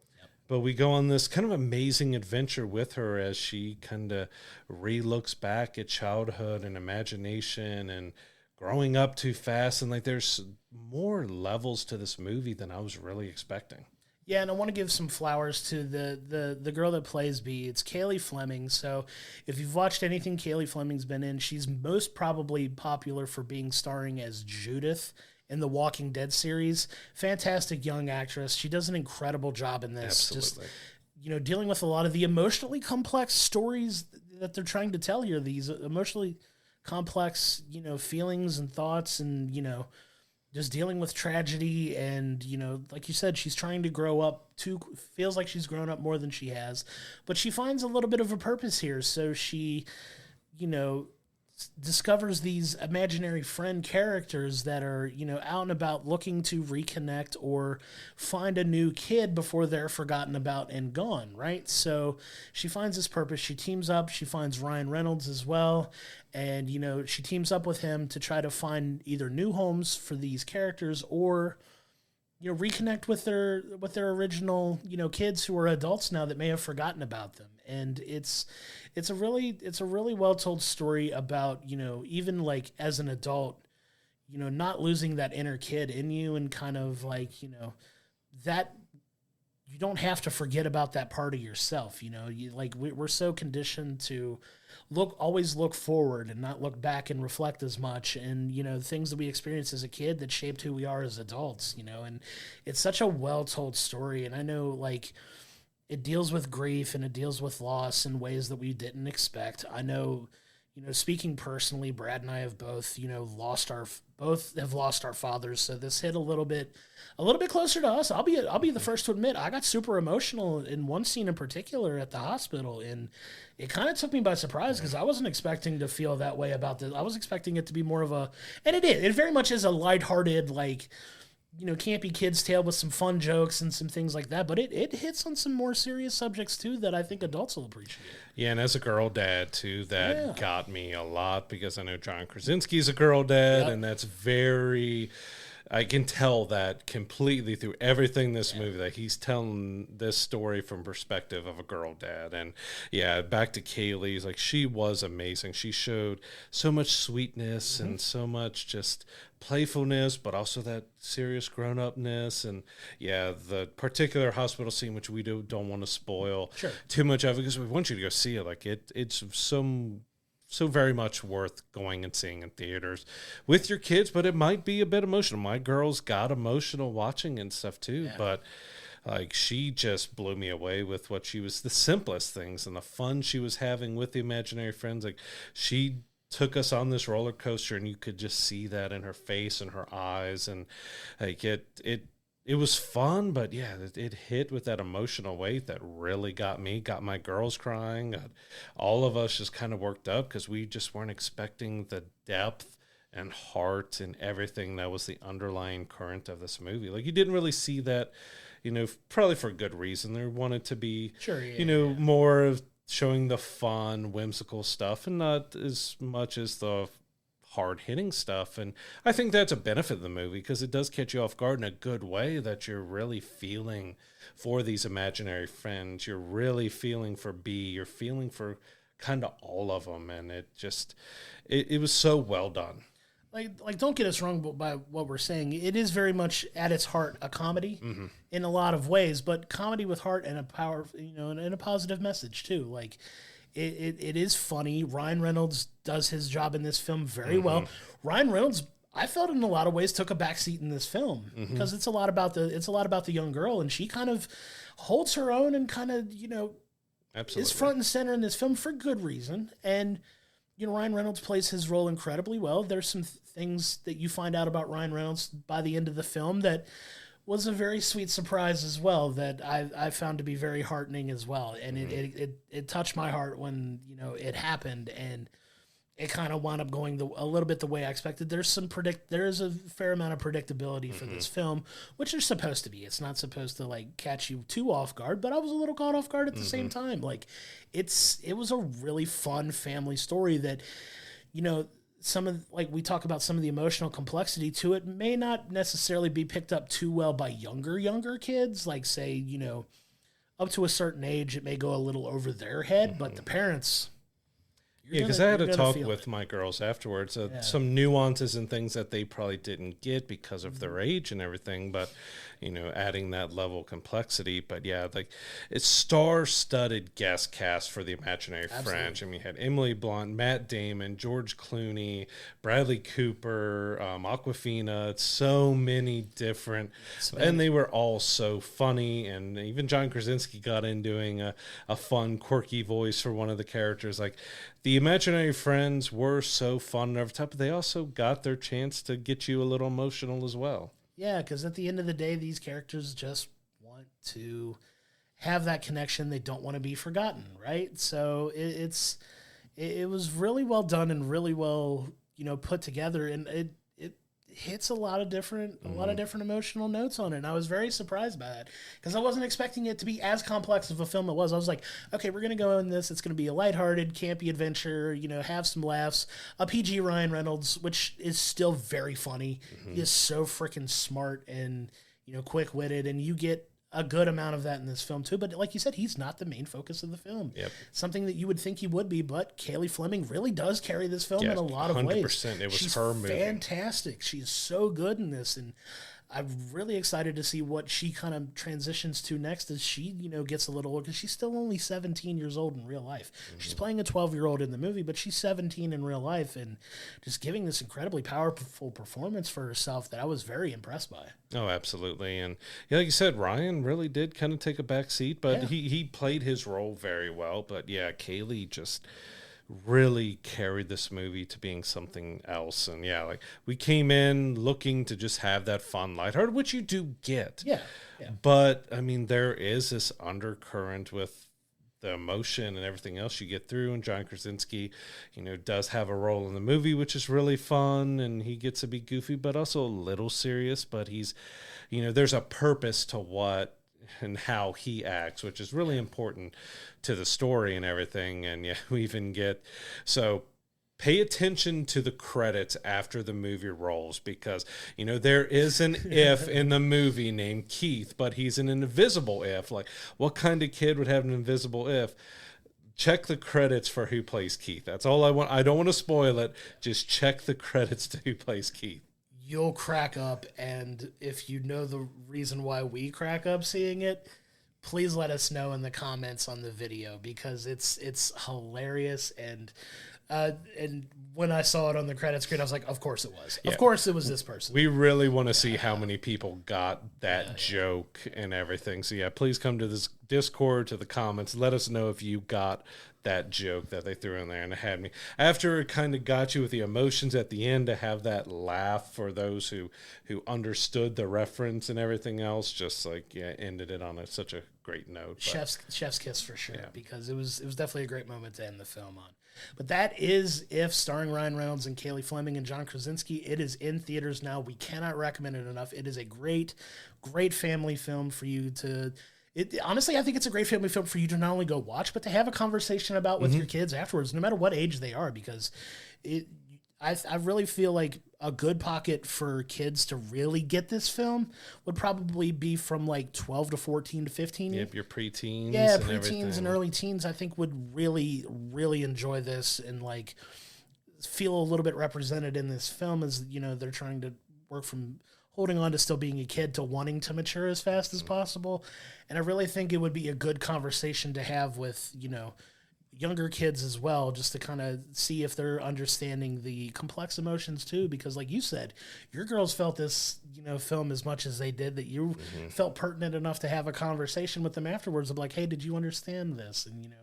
But we go on this kind of amazing adventure with her as she kind of re-looks back at childhood and imagination and growing up too fast. And like, there's more levels to this movie than I was really expecting. Yeah, and I want to give some flowers to the girl that plays Bee. It's Kaylee Fleming. So if you've watched anything Kaylee Fleming's been in, she's most probably popular for starring as Judith in the Walking Dead series. Fantastic young actress. She does an incredible job in this. Absolutely. Just, dealing with a lot of the emotionally complex stories that they're trying to tell here. These emotionally complex, feelings and thoughts, and, just dealing with tragedy. And, like you said, she's trying to grow up feels like she's grown up more than she has, but she finds a little bit of a purpose here. So she, discovers these imaginary friend characters that are, out and about looking to reconnect or find a new kid before they're forgotten about and gone, right? So she finds this purpose. She teams up. She finds Ryan Reynolds as well. And, she teams up with him to try to find either new homes for these characters or, reconnect with their original, kids who are adults now that may have forgotten about them. And it's a really well told story about, even like as an adult, not losing that inner kid in you, and kind of like, that you don't have to forget about that part of yourself. We're so conditioned to always look forward and not look back and reflect as much. And, things that we experienced as a kid that shaped who we are as adults, and it's such a well-told story. And I know, like, it deals with grief and it deals with loss in ways that we didn't expect. I know, speaking personally, Brad and I have both, lost our fathers. So this hit a little bit closer to us. I'll be the first to admit, I got super emotional in one scene in particular at the hospital, and it kind of took me by surprise because I wasn't expecting to feel that way about this. I was expecting it to be more of and it is. It very much is a lighthearted, like, campy kid's tale with some fun jokes and some things like that. But it hits on some more serious subjects too that I think adults will appreciate. Yeah, and as a girl dad too, that got me a lot, because I know John Krasinski's a girl dad, and that's very I can tell that completely through everything this movie, that he's telling this story from perspective of a girl dad. And yeah, back to Kaylee's, like, she was amazing. She showed so much sweetness and so much just playfulness, but also that serious grown-upness. And yeah, the particular hospital scene, which we don't want to spoil too much of, because we want you to go see it. Like, it's so very much worth going and seeing in theaters with your kids, but it might be a bit emotional. My girls got emotional watching and stuff too, but like, she just blew me away with what she was, the simplest things and the fun she was having with the imaginary friends. Like, she took us on this roller coaster, and you could just see that in her face and her eyes, and like it was fun, but yeah, it hit with that emotional weight that really got my girls crying. All of us just kind of worked up because we just weren't expecting the depth and heart and everything that was the underlying current of this movie. Like, you didn't really see that, probably for a good reason. They wanted to be, more of showing the fun, whimsical stuff, and not as much as the hard-hitting stuff. And I think that's a benefit of the movie, because it does catch you off guard in a good way, that you're really feeling for these imaginary friends. You're really feeling for B. You're feeling for kind of all of them, and it was so well done. Like, don't get us wrong by what we're saying. It is very much at its heart a comedy in a lot of ways, but comedy with heart and a power, and a positive message too. Like, it is funny. Ryan Reynolds does his job in this film very well. Ryan Reynolds, I felt, in a lot of ways, took a backseat in this film, because it's a lot about the young girl, and she kind of holds her own and kind of is front and center in this film for good reason. And Ryan Reynolds plays his role incredibly well. There's some things that you find out about Ryan Reynolds by the end of the film that was a very sweet surprise as well, that I found to be very heartening as well. And it touched my heart when, it happened, and it kind of wound up going a little bit the way I expected. There is a fair amount of predictability for this film, which there's supposed to be. It's not supposed to like catch you too off guard, but I was a little caught off guard at the same time. Like, it was a really fun family story that, we talk about some of the emotional complexity to it may not necessarily be picked up too well by younger kids. Like, say, up to a certain age, it may go a little over their head, but the parents... Yeah, because I had a talk with my girls afterwards. Some nuances and things that they probably didn't get because of their age and everything, but, adding that level of complexity. But yeah, like, it's star-studded guest cast for the imaginary French. I mean, you had Emily Blunt, Matt Damon, George Clooney, Bradley Cooper, Awkwafina, so many different, and they were all so funny. And even John Krasinski got in doing a fun, quirky voice for one of the characters. Like, the imaginary friends were so fun and over top, but they also got their chance to get you a little emotional as well. Yeah, because at the end of the day, these characters just want to have that connection. They don't want to be forgotten, right? So it was really well done and really well, put together, and it hits a lot of different emotional notes on it. And I was very surprised by that, because I wasn't expecting it to be as complex of a film it was. I was like, okay, we're going to go in this. It's going to be a lighthearted, campy adventure, have some laughs, a PG Ryan Reynolds, which is still very funny. He is so freaking smart and, quick-witted, and you get a good amount of that in this film too. But like you said, he's not the main focus of the film. Yep. Something that you would think he would be, but Kaylee Fleming really does carry this film in a lot of ways. 100%. It was She's her movie. Fantastic. She's so good in this, and I'm really excited to see what she kind of transitions to next as she, gets a little older, because she's still only 17 years old in real life. She's playing a 12-year-old in the movie, but she's 17 in real life, and just giving this incredibly powerful performance for herself that I was very impressed by. Oh, absolutely. And yeah, like you said, Ryan really did kind of take a back seat, but he played his role very well. But yeah, Kaylee just really carried this movie to being something else. And yeah, like, we came in looking to just have that fun lighthearted, which you do get. Yeah. But I mean, there is this undercurrent with the emotion and everything else you get through. And John Krasinski, does have a role in the movie, which is really fun, and he gets to be goofy, but also a little serious. But he's, there's a purpose to what and how he acts, which is really important to the story and everything. And yeah, we even get, so pay attention to the credits after the movie rolls, because, you know, there is an if in the movie named Keith, but he's an invisible if. Like, what kind of kid would have an invisible if? Check the credits for who plays Keith. That's all I want. I don't want to spoil it. Just check the credits to who plays Keith. You'll crack up, and if you know the reason why we crack up seeing it, please let us know in the comments on the video, because it's hilarious. And when I saw it on the credit screen, I was like, of course it was. Yeah. Of course it was this person. We really want to see how many people got that joke and everything. So yeah, please come to this Discord, to the comments. Let us know if you got that joke that they threw in there, and it had me. After it kind of got you with the emotions at the end, to have that laugh for those who understood the reference and everything else, just like, yeah, ended it on such a great note. Chef's kiss for sure, because it was definitely a great moment to end the film on. But that is If, starring Ryan Reynolds and Kaylee Fleming and John Krasinski. It is in theaters now. We cannot recommend it enough. It is a great, great family film for you to... honestly, I think it's a great family film for you to not only go watch, but to have a conversation about with your kids afterwards, no matter what age they are, because I really feel like a good pocket for kids to really get this film would probably be from like 12 to 14 to 15. Yep, your preteens. Yeah, and preteens everything. And early teens, I think, would really, really enjoy this and like feel a little bit represented in this film, as, you know, they're trying to work from holding on to still being a kid to wanting to mature as fast as possible. And I really think it would be a good conversation to have with, you know, younger kids as well, just to kind of see if they're understanding the complex emotions too, because like you said, your girls felt this, you know, film as much as they did, that you felt pertinent enough to have a conversation with them afterwards of like, hey, did you understand this? And, you know,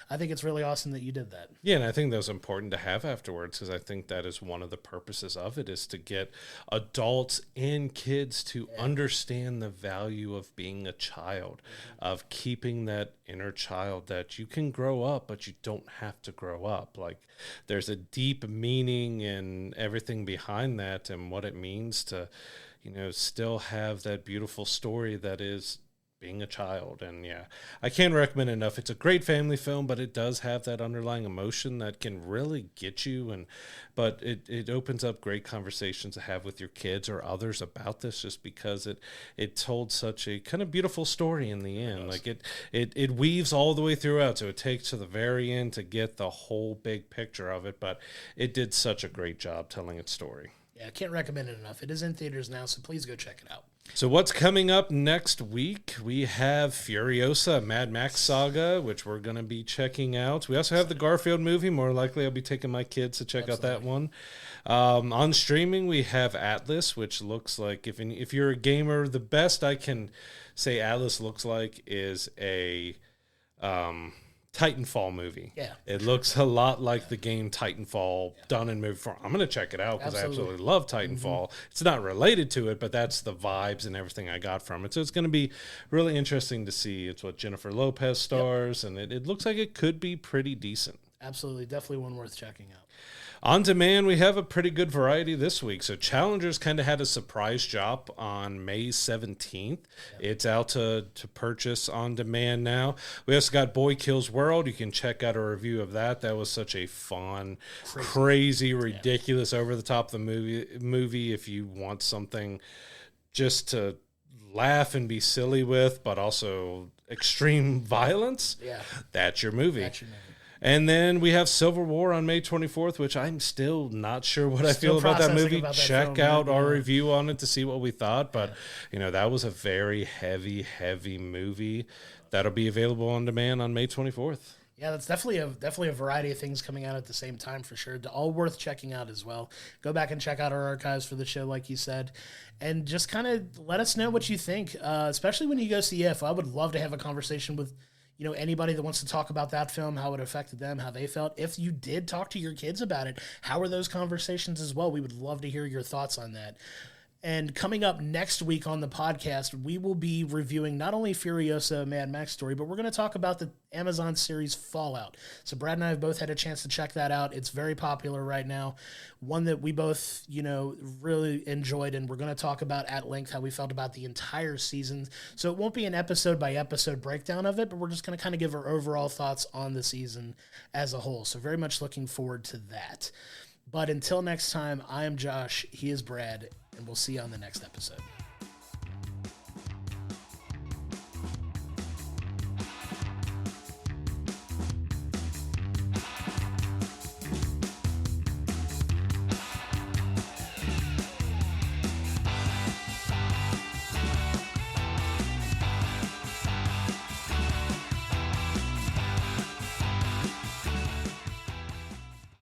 I think it's really awesome that you did that. Yeah, and I think that was important to have afterwards, because I think that is one of the purposes of it, is to get adults and kids to understand the value of being a child, of keeping that inner child, that you can grow up, but you don't have to grow up. Like, there's a deep meaning in everything behind that, and what it means to, you know, still have that beautiful story that is being a child. And yeah, I can't recommend it enough. It's a great family film, but it does have that underlying emotion that can really get you. But it opens up great conversations to have with your kids or others about this, just because it told such a kind of beautiful story in the end. Like it weaves all the way throughout, so it takes to the very end to get the whole big picture of it, but it did such a great job telling its story. Yeah, I can't recommend it enough. It is in theaters now, so please go check it out. So what's coming up next week? We have Furiosa, Mad Max Saga, which we're going to be checking out. We also have the Garfield movie. More likely I'll be taking my kids to check out that one. On streaming, we have Atlas, which looks like, if you're a gamer, the best I can say Atlas looks like is a Titanfall movie. Yeah. It looks a lot like the game Titanfall done in movie form. I'm going to check it out because I absolutely love Titanfall. It's not related to it, but that's the vibes and everything I got from it. So it's going to be really interesting to see. It's what Jennifer Lopez stars, and it looks like it could be pretty decent. Absolutely. Definitely one worth checking out. On demand, we have a pretty good variety this week. So Challengers kind of had a surprise drop on May 17th. Yep. It's out to purchase on demand now. We also got Boy Kills World. You can check out a review of that. That was such a fun, crazy, ridiculous, over-the-top the movie if you want something just to laugh and be silly with, but also extreme violence. Yeah. That's your movie. And then we have Civil War on May 24th, which I'm still not sure what I feel about that movie. Check out our review on it to see what we thought. But, you know, that was a very heavy, heavy movie that'll be available on demand on May 24th. Yeah, that's definitely a variety of things coming out at the same time for sure. All worth checking out as well. Go back and check out our archives for the show, like you said, and just kind of let us know what you think, especially when you go see If. I would love to have a conversation with, you know, anybody that wants to talk about that film, how it affected them, how they felt. If you did talk to your kids about it, how were those conversations as well? We would love to hear your thoughts on that. And coming up next week on the podcast, we will be reviewing not only Furiosa Mad Max story, but we're going to talk about the Amazon series Fallout. So Brad and I have both had a chance to check that out. It's very popular right now. One that we both, really enjoyed, and we're going to talk about at length how we felt about the entire season. So it won't be an episode by episode breakdown of it, but we're just going to kind of give our overall thoughts on the season as a whole. So very much looking forward to that. But until next time, I am Josh, he is Brad, and we'll see you on the next episode.